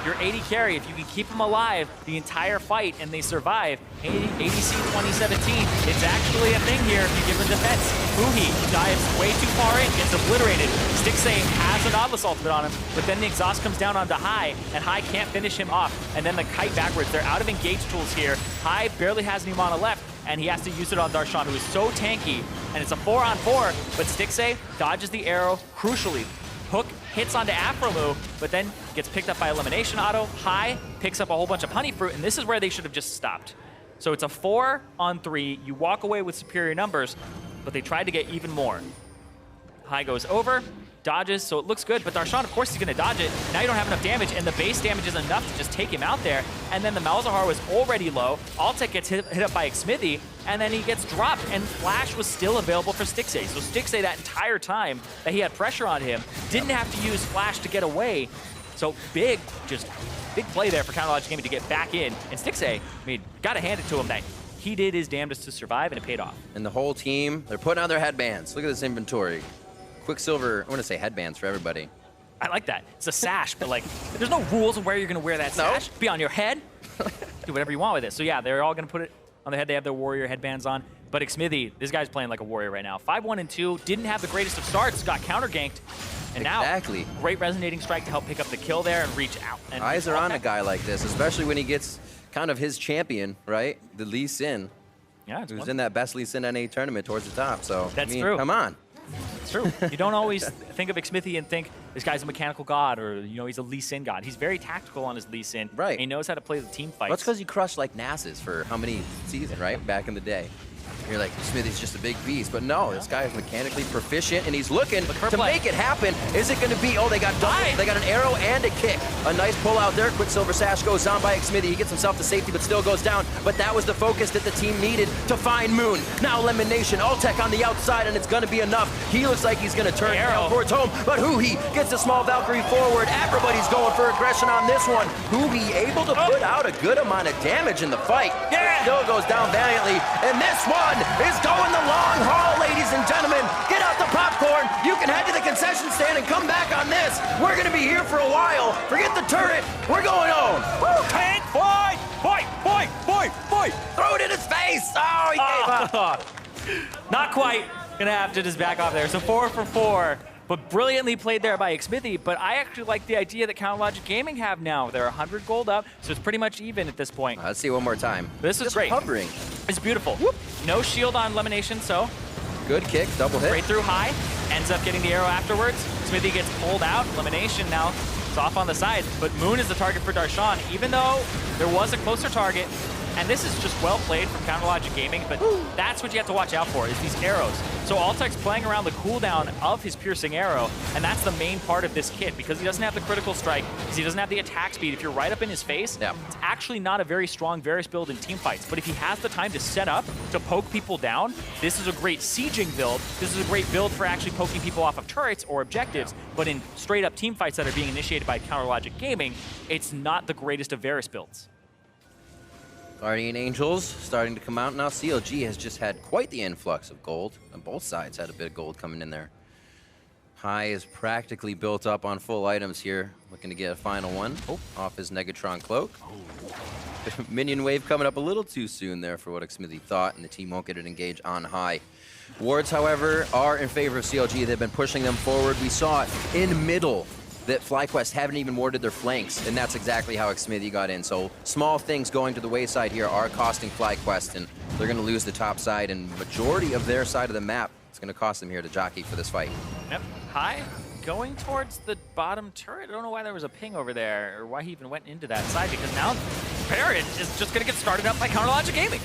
Your AD carry, if you can keep them alive the entire fight and they survive, ADC 2017, it's actually a thing here if you give them defense. Huhi dives way too far in, gets obliterated. Stixxay has a Nautilus ultimate on him, but then the exhaust comes down onto High, and High can't finish him off. And then the kite backwards. They're out of engage tools here. High barely has any mana left, and he has to use it on Darshan, who is so tanky. And it's a 4-on-4, but Stixxay dodges the arrow crucially. Hook hits onto Aphromoo, but then gets picked up by Elimination Auto. High picks up a whole bunch of Honey Fruit, and this is where they should have just stopped. So it's a 4-on-3. You walk away with superior numbers, but they tried to get even more. High goes over, dodges, so it looks good, but Darshan, of course, he's gonna dodge it. Now you don't have enough damage, and the base damage is enough to just take him out there. And then the Malzahar was already low. Altec gets hit up by Xmithie, and then he gets dropped, and Flash was still available for Stixxay. So Stixxay, that entire time that he had pressure on him, didn't have to use Flash to get away. So big play there for CounterLogic Gaming to get back in. And Stixxay, I mean, gotta hand it to him that he did his damnedest to survive, and it paid off. And the whole team, they're putting on their headbands. Look at this inventory. Quicksilver, I want to say headbands for everybody. I like that. It's a sash, but like, there's no rules of where you're gonna wear that sash. Be on your head. Do whatever you want with it. So yeah, they're all gonna put it on their head. They have their warrior headbands on. But Xmithie, this guy's playing like a warrior right now. 5-1-2, didn't have the greatest of starts, got counter ganked. And now, great Resonating Strike to help pick up the kill there and reach out. And eyes are on a guy like this, especially when he gets kind of his champion, right? The Lee Sin. Yeah, who's in that best Lee Sin NA tournament towards the top. So that's I mean, true. Come on. It's true. You don't always think of Xmithie and think this guy's a mechanical god, or he's a Lee Sin god. He's very tactical on his Lee Sin. Right. And he knows how to play the team fights. That's because you crushed like NASA's for how many seasons, right? Back in the day. You're like, Xmithie's just a big beast. But no, this guy is mechanically proficient, and he's looking to make it happen. Is it going to be, oh, they got double, they got an arrow and a kick. A nice pull out there. Quicksilver Sash goes on by Xmithie. He gets himself to safety, but still goes down. But that was the focus that the team needed to find Moon. Now Lemonnation, Altec on the outside, and it's going to be enough. He looks like he's going to turn down towards home, but Huhi gets a small Valkyrie forward. Everybody's going for aggression on this one. Huhi able to put out a good amount of damage in the fight. Yeah! Still goes down valiantly, and this one is going the long haul, ladies and gentlemen. Get out the popcorn. You can head to the concession stand and come back on this. We're going to be here for a while. Forget the turret. We're going home. Woo! Tank fight! Fight! Fight! Fight! Fight! Throw it in his face! Oh, he gave up. Not quite. Gonna have to just back off there. So 4 for 4. But brilliantly played there by Xmithie. But I actually like the idea that CounterLogic Gaming have now. They're 100 gold up, so it's pretty much even at this point. Let's see one more time. This is great. Hovering. It's beautiful. Whoop. No shield on Lemonnation, so Good kick, double hit. Straight through high, ends up getting the arrow afterwards. Xmithie gets pulled out. Lemonnation now is off on the side, but Moon is the target for Darshan, even though there was a closer target. And this is just well played from CLG Gaming, but that's what you have to watch out for, is these arrows. So Altec's playing around the cooldown of his piercing arrow, and that's the main part of this kit, because he doesn't have the critical strike, because he doesn't have the attack speed. If you're right up in his face, it's actually not a very strong Varus build in teamfights. But if he has the time to set up, to poke people down, this is a great sieging build. This is a great build for actually poking people off of turrets or objectives, but in straight up teamfights that are being initiated by CLG Gaming, it's not the greatest of Varus builds. Guardian Angels starting to come out now. CLG has just had quite the influx of gold, and both sides had a bit of gold coming in there. High is practically built up on full items here, looking to get a final one off his Negatron cloak. Minion wave coming up a little too soon there for what Xmithie thought, and the team won't get it engaged on High. Wards, however, are in favor of CLG. They've been pushing them forward. We saw it in middle that FlyQuest haven't even warded their flanks, and that's exactly how Xmithie got in. So small things going to the wayside here are costing FlyQuest, and they're going to lose the top side, and majority of their side of the map, it's going to cost them here to jockey for this fight. Yep, High going towards the bottom turret. I don't know why there was a ping over there, or why he even went into that side, because now Baron is just going to get started up by CLG Gaming.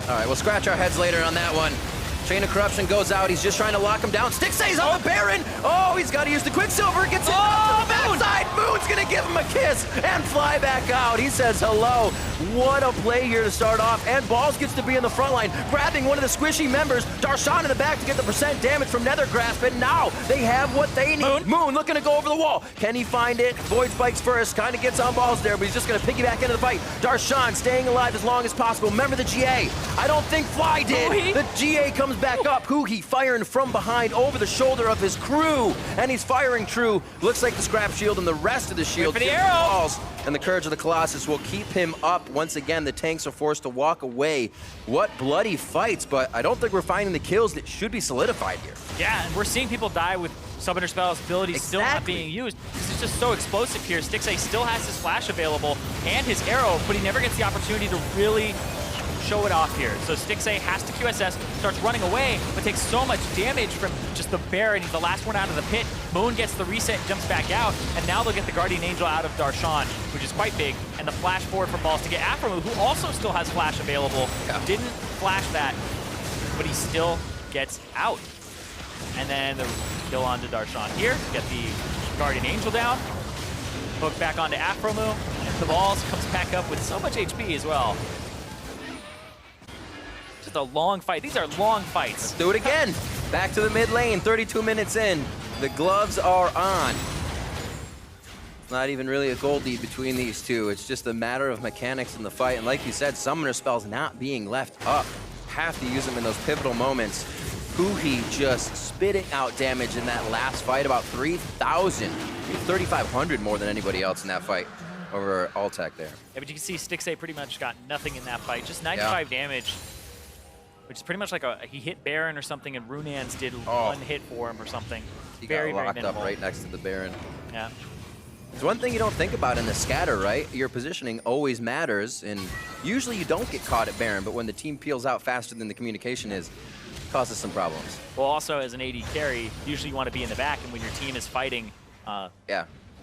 All right, we'll scratch our heads later on that one. Chain of Corruption goes out. He's just trying to lock him down. Stixxay's on the Baron. Oh, he's got to use the Quicksilver. Gets it off the backside. Moon's going to give him a kiss and fly back out. He says hello. What a play here to start off. And Balls gets to be in the front line, grabbing one of the squishy members. Darshan in the back to get the percent damage from Nether Grasp. And now they have what they need. Moon looking to go over the wall. Can he find it? Void Spikes first. Kind of gets on Balls there, but he's just going to piggyback into the fight. Darshan staying alive as long as possible. Remember the GA. I don't think Fly did. Huhi? The GA comes back up. Huhi firing from behind over the shoulder of his crew, and he's firing true. Looks like the scrap shield and the rest of the shield for the arrow. falls, and the Courage of the Colossus will keep him up. Once again, the tanks are forced to walk away. What bloody fights, but I don't think we're finding the kills that should be solidified here. Yeah, and we're seeing people die with Summoner Spell's abilities still not being used. This is just so explosive here. Stixxay still has his flash available and his arrow, but he never gets the opportunity to really show it off here. So Stixxay has to QSS, starts running away, but takes so much damage from just the Baron. He's the last one out of the pit. Moon gets the reset, jumps back out, and now they'll get the Guardian Angel out of Darshan, which is quite big, and the flash forward for Balls to get Aphromoo, who also still has flash available. Didn't flash that, but he still gets out. And then the kill onto Darshan here, get the Guardian Angel down, hook back onto Aphromoo, and the Balls comes back up with so much HP as well. Just a long fight. These are long fights. Let's do it again. Back to the mid lane, 32 minutes in. The gloves are on. It's not even really a gold lead between these two. It's just a matter of mechanics in the fight. And like you said, Summoner Spells not being left up. Have to use them in those pivotal moments. Huhi just spitting out damage in that last fight, about 3,000. 3,500 more than anybody else in that fight over Altec there. Yeah, but you can see Stixxay pretty much got nothing in that fight. Just 95 damage. Which is pretty much like he hit Baron or something, and Runan's did one hit for him or something. He very, got locked very minimal. up right next to the Baron. Yeah. There's one thing you don't think about in the scatter, right? Your positioning always matters, and usually you don't get caught at Baron, but when the team peels out faster than the communication is, it causes some problems. Well, also as an AD carry, usually you want to be in the back, and when your team is fighting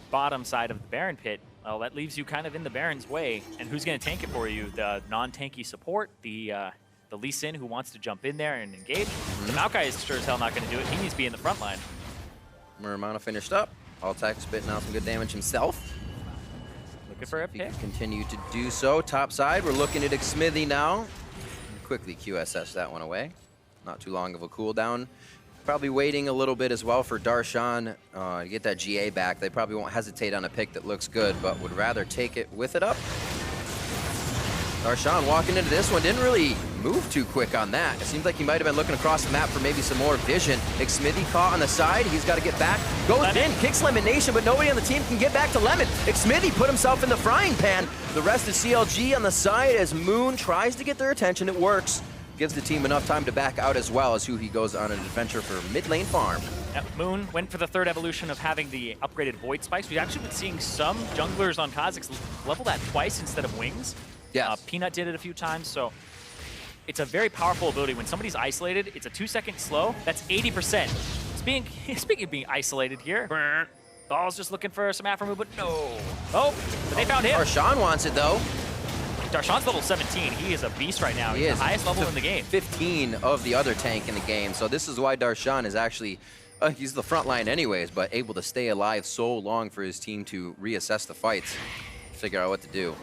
bottom side of the Baron pit, well, that leaves you kind of in the Baron's way. And who's going to tank it for you? The non-tanky support, the Lee Sin who wants to jump in there and engage. The Maokai is sure as hell not going to do it. He needs to be in the front line. Muramana finished up. Altec spitting out some good damage himself. Looking for a pick. Continue to do so. Top side, we're looking at Xmithie now. Quickly QSS that one away. Not too long of a cooldown. Probably waiting a little bit as well for Darshan to get that GA back. They probably won't hesitate on a pick that looks good, but would rather take it with it up. Darshan walking into this one, didn't really move too quick on that. It seems like he might have been looking across the map for maybe some more vision. Xmithie caught on the side, he's got to get back. Goes in, kicks Lemonnation, but nobody on the team can get back to Lemon. Xmithie put himself in the frying pan. The rest is CLG on the side as Moon tries to get their attention. It works. Gives the team enough time to back out as well as Huhi goes on an adventure for mid lane farm. Yep, Moon went for the third evolution of having the upgraded Void Spikes. We've actually been seeing some junglers on Kha'Zix level that twice instead of wings. Yeah, Peanut did it a few times, so it's a very powerful ability. When somebody's isolated, it's a 2-second slow. That's 80%. Speaking of being isolated here, Ball's just looking for some Aphromoo, but no. Oh, but they found him. Darshan wants it though. Darshan's level 17. He is a beast right now. He's the highest level in the game. 15 of the other tank in the game. So this is why Darshan is actually, he's the front line anyways, but able to stay alive so long for his team to reassess the fights, figure out what to do.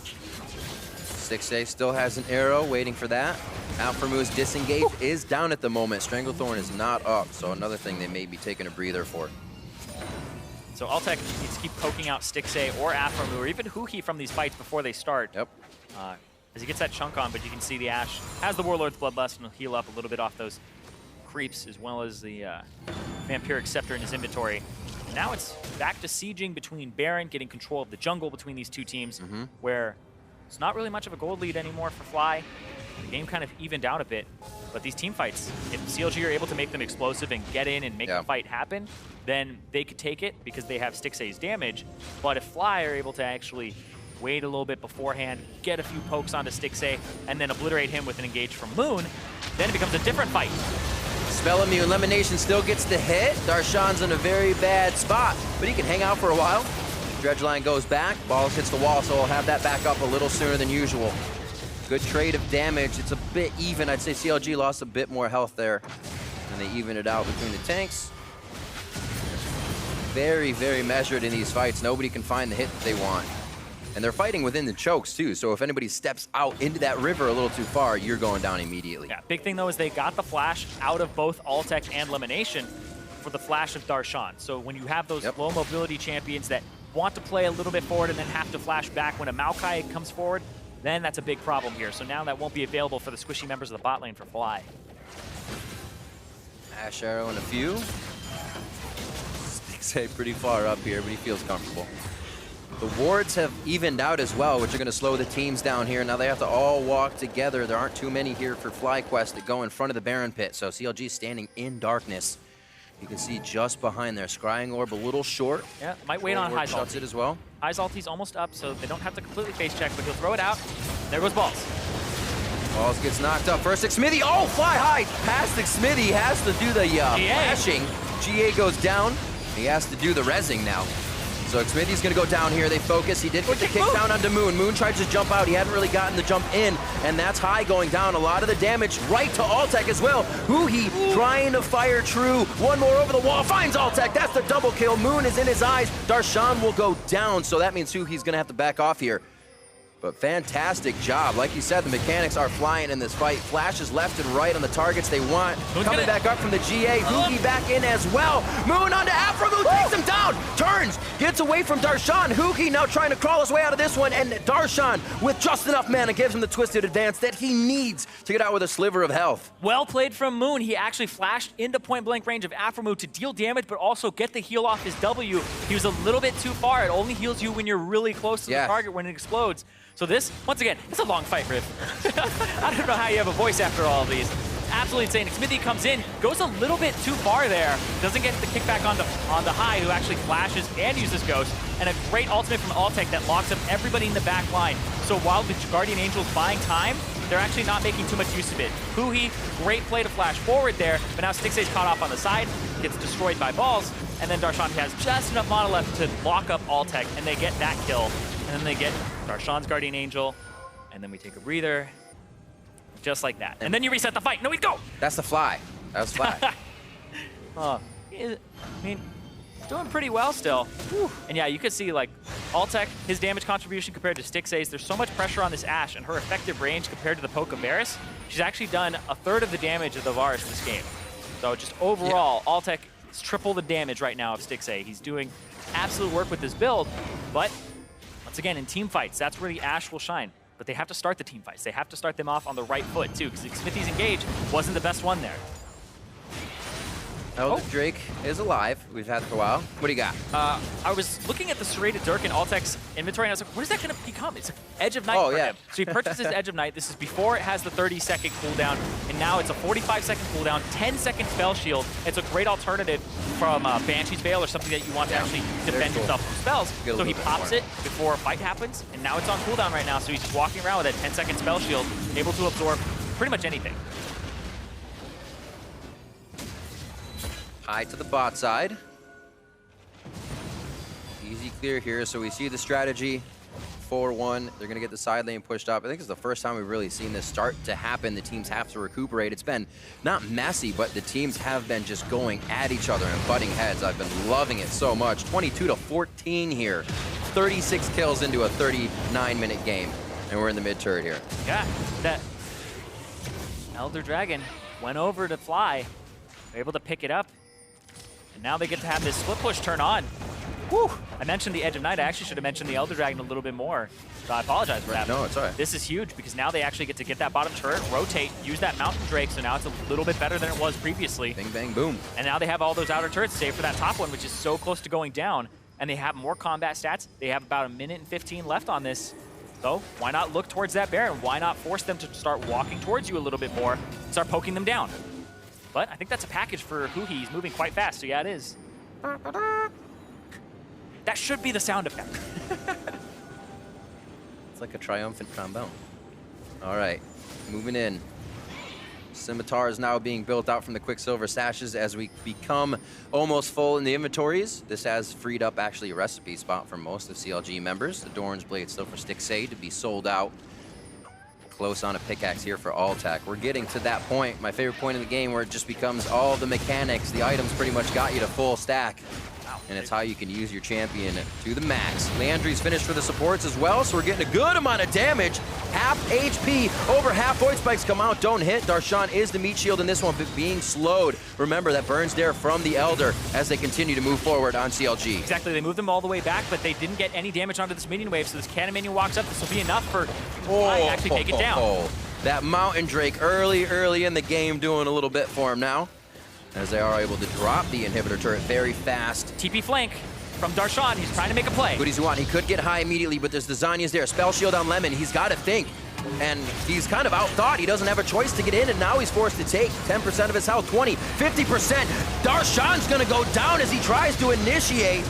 Stixxay still has an arrow waiting for that. Aphromoo's disengage is down at the moment. Stranglethorn is not up, so another thing they may be taking a breather for. So Altec needs to keep poking out Stixxay or Aphromoo or even Huhi from these fights before they start. Yep. As he gets that chunk on, but you can see the Ashe has the Warlord's Bloodlust and will heal up a little bit off those creeps as well as the Vampiric Scepter in his inventory. Now it's back to sieging between Baron, getting control of the jungle between these two teams, where it's not really much of a gold lead anymore for Fly. The game kind of evened out a bit, but these team fights, if CLG are able to make them explosive and get in and make the fight happen, then they could take it because they have Stixxay's damage. But if Fly are able to actually wait a little bit beforehand, get a few pokes onto Stixxay, and then obliterate him with an engage from Moon, then it becomes a different fight. Spell Immune, Lemonnation still gets the hit. Darshan's in a very bad spot, but he can hang out for a while. Dredgeline goes back, Balls hits the wall, so he'll have that back up a little sooner than usual. Good trade of damage. It's a bit even. I'd say CLG lost a bit more health there, and they even it out between the tanks. Very, very measured in these fights. Nobody can find the hit that they want. And they're fighting within the chokes, too, so if anybody steps out into that river a little too far, you're going down immediately. Yeah, big thing, though, is they got the flash out of both Altec and Lemonnation for the flash of Darshan. So when you have those low mobility champions that want to play a little bit forward and then have to flash back when a Maokai comes forward, then that's a big problem here. So now that won't be available for the squishy members of the bot lane for Fly. Ashe arrow and a few. Stixxay pretty far up here, but he feels comfortable. The wards have evened out as well, which are going to slow the teams down here. Now they have to all walk together. There aren't too many here for FlyQuest that go in front of the Baron pit. So CLG standing in darkness. You can see just behind there, Scrying Orb a little short. Yeah, might wait on High's ulti. It as well. High's ulti's almost up, so they don't have to completely face check, but he'll throw it out. There goes Balls. Balls gets knocked up. First Xmithie, oh, Fly high past Xmithie, has to do the flashing. GA goes down. He has to do the rezzing now. So Xmithie's gonna go down here. They focus. He did get the kick down onto Moon. Moon tried to jump out. He hadn't really gotten the jump in, and that's High going down. A lot of the damage right to Altec as well. Huhi trying to fire true. One more over the wall. Finds Altec. That's the double kill. Moon is in his eyes. Darshan will go down, so that means Huhi's gonna have to back off here. But fantastic job. Like you said, the mechanics are flying in this fight. Flashes left and right on the targets they want. Coming back up from the GA. Huhi back in as well. Moon onto Aphromoo, takes him down. Turns, gets away from Darshan. Huhi now trying to crawl his way out of this one. And Darshan, with just enough mana, gives him the twisted advance that he needs to get out with a sliver of health. Well played from Moon. He actually flashed into point-blank range of Aphromoo to deal damage, but also get the heal off his W. He was a little bit too far. It only heals you when you're really close to the target when it explodes. So this, once again, it's a long fight, Riv. I don't know how you have a voice after all of these. Absolutely insane. Xmithie comes in, goes a little bit too far there. Doesn't get the kickback on the High, who actually flashes and uses Ghost. And a great ultimate from Altec that locks up everybody in the back line. So while the Guardian Angel's buying time, they're actually not making too much use of it. Huhi, great play to flash forward there, but now Stixxay's caught off on the side, gets destroyed by Balls, and then Darshan has just enough mana left to lock up Altec, and they get that kill. And then they get Darshan's Guardian Angel, and then we take a breather, just like that. And then you reset the fight. No, we go! That's the Fly. That was Fly. I mean, doing pretty well still. Whew. And yeah, you could see like Altec, his damage contribution compared to Stixxay's. There's so much pressure on this Ashe, and her effective range compared to the poke of Varus. She's actually done a third of the damage of the Varus this game. So just overall, Altec is triple the damage right now of Stixxay. He's doing absolute work with this build, but once again, in team fights, that's where the Ashe will shine. But they have to start the team fights. They have to start them off on the right foot, too, because Xmithie's engage wasn't the best one there. Oh, Drake is alive. we've had for a while. What do you got? I was looking at the serrated Dirk and Altec's inventory, and I was like, what is that going to become? It's Edge of Night for him. So he purchases Edge of Night. This is before it has the 30-second cooldown, and now it's a 45-second cooldown, 10-second spell shield. It's a great alternative from Banshee's Veil or something that you want to actually defend yourself from spells. So he pops it before a fight happens, and now it's on cooldown right now, so he's just walking around with a 10-second spell shield, able to absorb pretty much anything. High to the bot side. Easy clear here, so we see the strategy. 4-1, they're gonna get the side lane pushed up. I think it's the first time we've really seen this start to happen. The teams have to recuperate. It's been not messy, but the teams have been just going at each other and butting heads. I've been loving it so much. 22-14 here. 36 kills into a 39-minute game, and we're in the mid-turret here. Yeah, that Elder Dragon went over to Fly. They're able to pick it up. And now they get to have this split push turn on. Whew! I mentioned the Edge of Night. I actually should have mentioned the Elder Dragon a little bit more. So I apologize for that. No, it's all right. This is huge because now they actually get to get that bottom turret, rotate, use that Mountain Drake, so now it's a little bit better than it was previously. Bing, bang, boom. And now they have all those outer turrets saved for that top one, which is so close to going down. And they have more combat stats. They have about 1:15 left on this. So why not look towards that Baron? Why not force them to start walking towards you a little bit more and start poking them down? But I think that's a package for Huhi. He's moving quite fast, so yeah, it is. That should be the sound effect. It's like a triumphant trombone. All right, moving in. Scimitar is now being built out from the Quicksilver sashes as we become almost full in the inventories. This has freed up actually a recipe spot for most of CLG members. The Doran's Blade still for Stixxay to be sold out. Close on a pickaxe here for Altec. We're getting to that point, my favorite point in the game, where it just becomes all the mechanics. The items pretty much got you to full stack. And it's how you can use your champion to the max. Landry's finished for the supports as well, so we're getting a good amount of damage. Half HP, over half void spikes come out, don't hit. Darshan is the meat shield in this one, but being slowed. Remember, that burns there from the Elder as they continue to move forward on CLG. Exactly, they moved them all the way back, but they didn't get any damage onto this minion wave, so this cannon minion walks up. This will be enough for Fly to actually take it down. That Mountain Drake early in the game doing a little bit for him now, as they are able to drop the inhibitor turret very fast. TP flank from Darshan. He's trying to make a play. Goodies1, he could get high immediately, but there's the Zanya's there. Spell shield on Lemon. He's got to think. And he's kind of outthought. He doesn't have a choice to get in, and now he's forced to take 10% of his health, 20, 50%. Darshan's going to go down as he tries to initiate.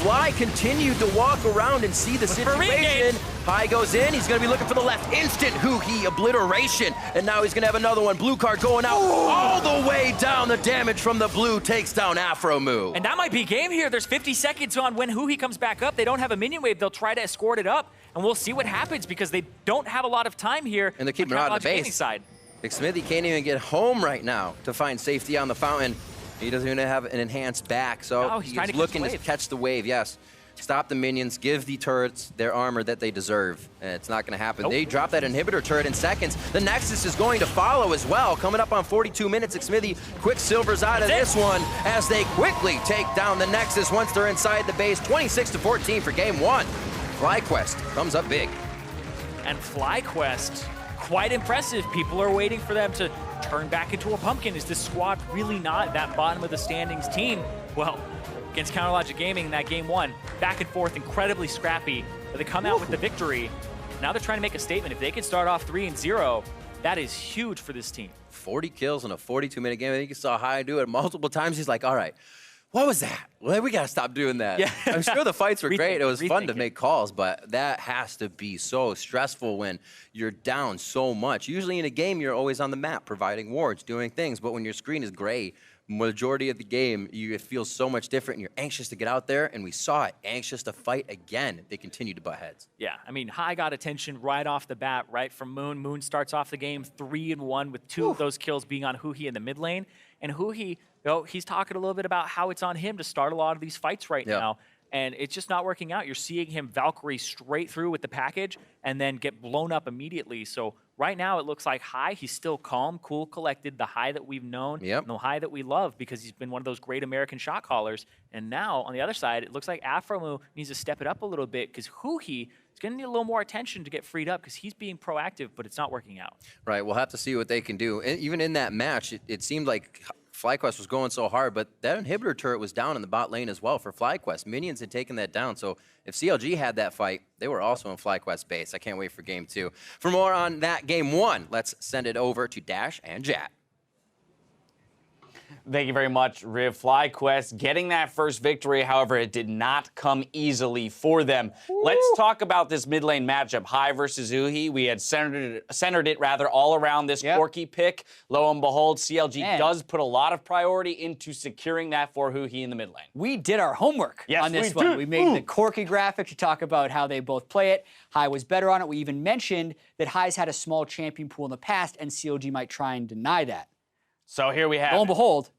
Fly continued to walk around and see the situation. High goes in, he's gonna be looking for the left. Instant Huhi obliteration. And now he's gonna have another one. Blue card going out all the way down. The damage from the blue takes down Aphromoo. And that might be game here. There's 50 seconds on when Huhi comes back up. They don't have a minion wave. They'll try to escort it up. And we'll see what happens because they don't have a lot of time here. And they're keeping it out of the base. Side. Xmithie can't even get home right now to find safety on the fountain. He doesn't even have an enhanced back, so he's looking to catch the wave, yes. Stop the minions, give the turrets their armor that they deserve. And it's not going to happen. They drop that inhibitor turret in seconds. The Nexus is going to follow as well. Coming up on 42 minutes, Xmithie Quicksilver's out of this one as they quickly take down the Nexus once they're inside the base. 26-14 for game one. FlyQuest comes up big. And FlyQuest, quite impressive. People are waiting for them to turn back into a pumpkin. Is this squad really not that bottom of the standings team? Well, against Counterlogic Gaming in that game one, back and forth, incredibly scrappy, but they come out with the victory. Now they're trying to make a statement. If they can start off 3-0, that is huge for this team. 40 kills in a 42-minute game. I think you saw Huhi do it multiple times. He's like, all right, what was that? Well, we got to stop doing that. Yeah. I'm sure the fights were great. It was fun to make calls, but that has to be so stressful when you're down so much. Usually in a game, you're always on the map, providing wards, doing things, but when your screen is gray, majority of the game, it feels so much different, and you're anxious to get out there, and we saw it, anxious to fight again. They continue to butt heads. Yeah, I mean, Huhi got attention right off the bat, right from Moon. Moon starts off the game 3-1 with 2 of those kills being on Huhi in the mid lane, and Huhi, he's talking a little bit about how it's on him to start a lot of these fights right now, and it's just not working out. You're seeing him Valkyrie straight through with the package and then get blown up immediately. So right now it looks like Huhi, he's still calm, cool, collected, the Huhi that we've known, and the Huhi that we love because he's been one of those great American shot callers. And now on the other side, it looks like Aphromoo needs to step it up a little bit because Huhi is going to need a little more attention to get freed up because he's being proactive, but it's not working out. Right, we'll have to see what they can do. And even in that match, it seemed like FlyQuest was going so hard, but that inhibitor turret was down in the bot lane as well for FlyQuest. Minions had taken that down, so if CLG had that fight, they were also in FlyQuest base. I can't wait for game 2. For more on that game 1, let's send it over to Dash and Jat. Thank you very much, Riv. FlyQuest getting that first victory. However, it did not come easily for them. Ooh. Let's talk about this mid lane matchup. Huhi versus Huhi. We had centered it all around this Corki pick. Lo and behold, CLG does put a lot of priority into securing that for Huhi in the mid lane. We did our homework on this one. We made the Corki graphic to talk about how they both play it. Huhi was better on it. We even mentioned that Hui's had a small champion pool in the past, and CLG might try and deny that. So here we have. Lo and behold,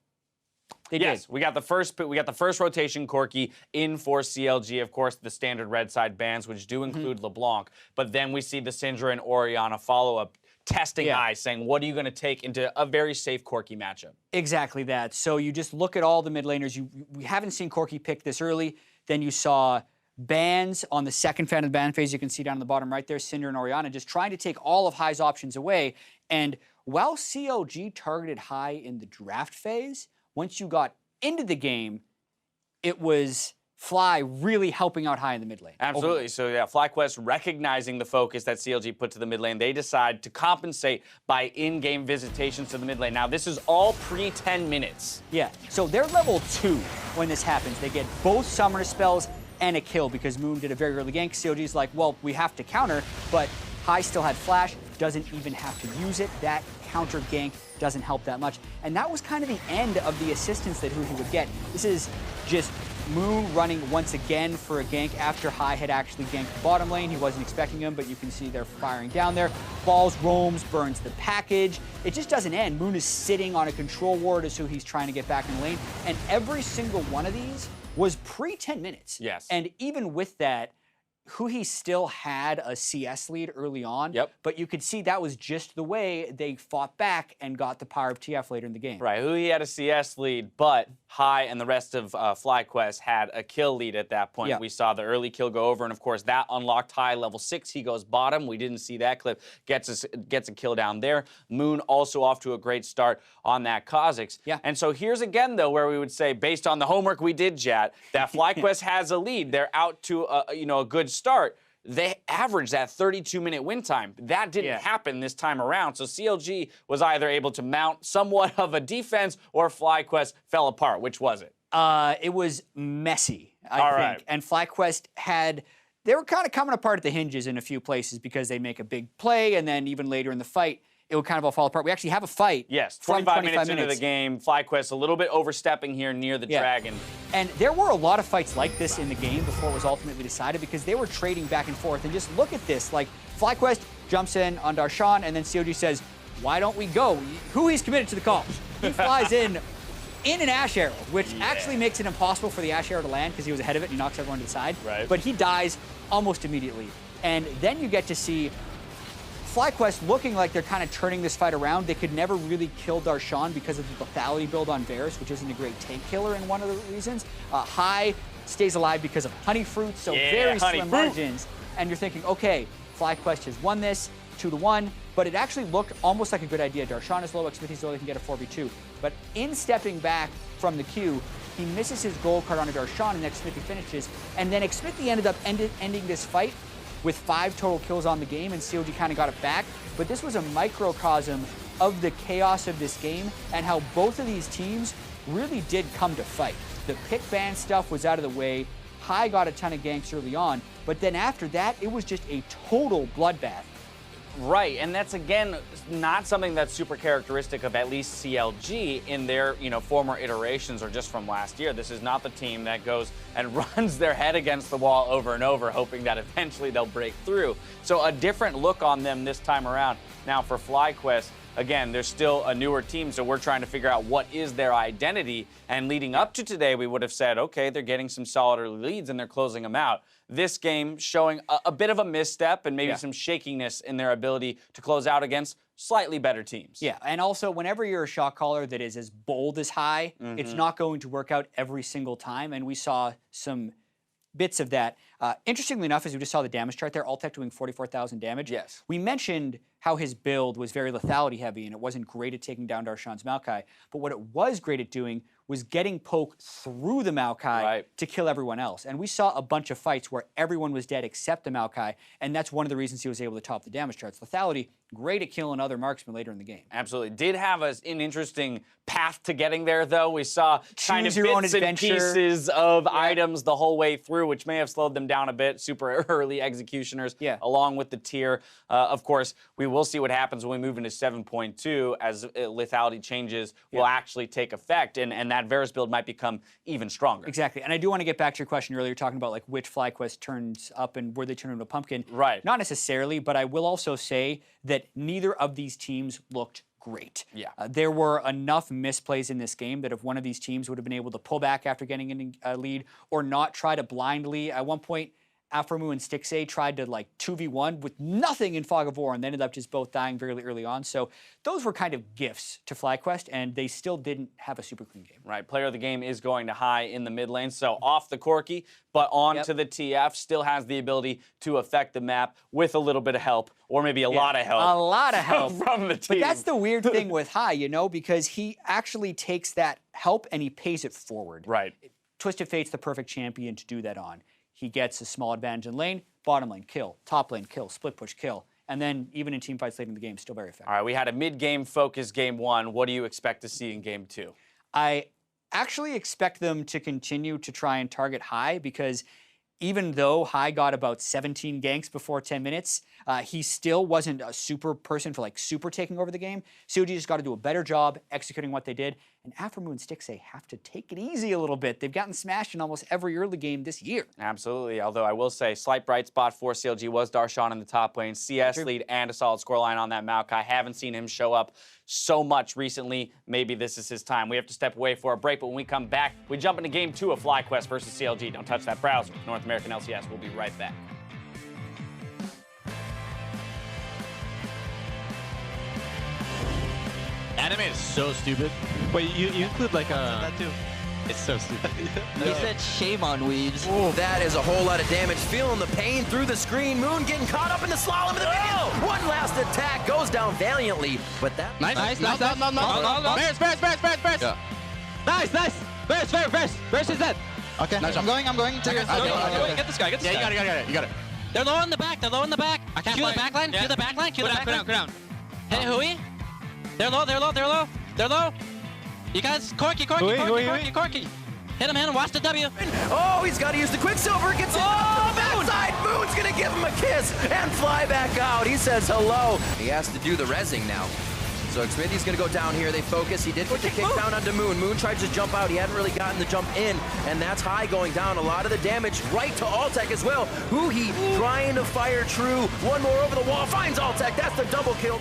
they did. Yes, we got the first rotation Corki in for CLG. Of course, the standard red side bans, which do include LeBlanc. But then we see the Syndra and Orianna follow-up testing Huhi, saying, what are you going to take into a very safe Corki matchup? Exactly that. So you just look at all the mid laners. We haven't seen Corki pick this early. Then you saw bans on the second fan of the ban phase. You can see down in the bottom right there, Syndra and Orianna just trying to take all of Hui's options away. And while CLG targeted Huhi in the draft phase, once you got into the game, it was Fly really helping out Huhi in the mid lane. Absolutely. So yeah, FlyQuest recognizing the focus that CLG put to the mid lane, they decide to compensate by in-game visitations to the mid lane. Now, this is all pre-10 minutes. Yeah, so they're level 2 when this happens. They get both summoner spells and a kill because Moon did a very early gank. CLG's like, well, we have to counter, but Huhi still had flash, doesn't even have to use it. That counter gank doesn't help that much. And that was kind of the end of the assistance that Huhi would get. This is just Moon running once again for a gank after Huhi had actually ganked the bottom lane. He wasn't expecting him, but you can see they're firing down there. Balls, roams, burns the package. It just doesn't end. Moon is sitting on a control ward as Huhi's trying to get back in the lane. And every single one of these was pre-10 minutes. Yes. And even with that, Huhi still had a CS lead early on, but you could see that was just the way they fought back and got the power of TF later in the game. Right, Huhi had a CS lead, but Huhi and the rest of FlyQuest had a kill lead at that point. We saw the early kill go over, and of course that unlocked Huhi level 6. He goes bottom. We didn't see that clip. Gets a kill down there. Moon also off to a great start on that Kha'Zix. And so here's again, though, where we would say, based on the homework we did, Jat, that FlyQuest has a lead. They're out to a good start. They averaged that 32-minute win time. That didn't happen this time around. So CLG was either able to mount somewhat of a defense or FlyQuest fell apart. Which was it? It was messy, I think. And FlyQuest they were kind of coming apart at the hinges in a few places because they make a big play, and then even later in the fight, it would kind of all fall apart. We actually have a fight. Yes, 25 minutes into the game. FlyQuest a little bit overstepping here near the dragon. And there were a lot of fights like this in the game before it was ultimately decided because they were trading back and forth. And just look at this. Like, FlyQuest jumps in on Darshan, and then CLG says, why don't we go? Huhi's committed to the call. He flies in an Ashe arrow, which actually makes it impossible for the Ashe arrow to land because he was ahead of it and he knocks everyone to the side. But he dies almost immediately. And then you get to see FlyQuest looking like they're kind of turning this fight around. They could never really kill Darshan because of the lethality build on Varus, which isn't a great tank killer in one of the reasons. Huhi stays alive because of honey fruit, so very slim margins. And you're thinking, okay, FlyQuest has won this 2-1, but it actually looked almost like a good idea. Darshan is low, Xmithie's low, they can get a 4v2. But in stepping back from the queue, he misses his gold card on a Darshan, and Xmithie finishes. And then Xmithie ended up ending this fight with 5 total kills on the game, and CLG kind of got it back. But this was a microcosm of the chaos of this game and how both of these teams really did come to fight. The pick ban stuff was out of the way. Huhi got a ton of ganks early on, but then after that, it was just a total bloodbath. Right, and that's, again, not something that's super characteristic of at least CLG in their, former iterations or just from last year. This is not the team that goes and runs their head against the wall over and over, hoping that eventually they'll break through. So a different look on them this time around. Now for FlyQuest, again, they're still a newer team, so we're trying to figure out what is their identity. And leading up to today, we would have said, okay, they're getting some solid early leads and they're closing them out. This game showing a bit of a misstep and maybe some shakiness in their ability to close out against slightly better teams. Yeah, and also whenever you're a shot caller that is as bold as Huhi, it's not going to work out every single time, and we saw some bits of that. Interestingly enough, as we just saw the damage chart there, Altec doing 44,000 damage. Yes. We mentioned how his build was very lethality heavy and it wasn't great at taking down Darshan's Maokai. But what it was great at doing was getting poke through the Maokai to kill everyone else. And we saw a bunch of fights where everyone was dead except the Maokai, and that's one of the reasons he was able to top the damage charts. Lethality, great at killing other marksmen later in the game. Absolutely. Did have an interesting path to getting there, though. We saw kind of bits and pieces of items the whole way through, which may have slowed them down a bit. Super early executioners, along with the tier. Of course, we will see what happens when we move into 7.2 as lethality changes will actually take effect, and that Varus build might become even stronger. Exactly. And I do want to get back to your question earlier, talking about like which FlyQuest turns up and where they turn into a pumpkin. Right. Not necessarily, but I will also say that neither of these teams looked great. Yeah. There were enough misplays in this game that if one of these teams would have been able to pull back after getting in a lead or not try to blindly, at one point, Aphromoo and Stixxay tried to like 2v1 with nothing in Fog of War and they ended up just both dying very early on. So those were kind of gifts to FlyQuest and they still didn't have a super clean game. Right, player of the game is going to High in the mid lane, so off the Corki, but on to the TF, still has the ability to affect the map with a little bit of help, or maybe a lot of help. A lot of help. From the team. But that's the weird thing with High, you know, because he actually takes that help and he pays it forward. Right. Twisted Fate's the perfect champion to do that on. He gets a small advantage in lane, bottom lane, kill, top lane, kill, split push, kill. And then even in team fights late in the game, still very effective. All right, we had a mid-game focus game 1. What do you expect to see in game 2? I actually expect them to continue to try and target High because even though High got about 17 ganks before 10 minutes, he still wasn't a super person for like super taking over the game. CLG just got to do a better job executing what they did. And Aphromoo and Stixxay have to take it easy a little bit. They've gotten smashed in almost every early game this year. Absolutely, although I will say slight bright spot for CLG was Darshan in the top lane. CS lead and a solid scoreline on that Maokai. Haven't seen him show up so much recently. Maybe this is his time. We have to step away for a break, but when we come back, we jump into game 2 of FlyQuest versus CLG. Don't touch that browser. North American LCS. We'll be right back. Anime is so stupid. Wait, you include like a... That too. It's so stupid. He said shame on weebs. Ooh, that is a whole lot of damage. Feeling the pain through the screen. Moon getting caught up in the slalom of the minions. One last attack goes down valiantly, but that... Nice. No. Varus. Yeah. Nice. Varus is dead. Okay, nice. I'm going. Get this guy. Yeah, you got it. They're low in the back. I can't Q the backline. Q the backline. Go down. Hit Huhi. They're low. You guys, Corki. Hit him. Watch the W. Oh, he's got to use the Quicksilver. Gets it on the backside. Moon's going to give him a kiss and fly back out. He says hello. He has to do the rezzing now. So Xmithie's going to go down here. They focus. He did put the kick down onto Moon. Moon tried to jump out. He hadn't really gotten the jump in, and that's High going down. A lot of the damage right to Altec as well. Huhi trying to fire true. One more over the wall. Finds Altec. That's the double kill.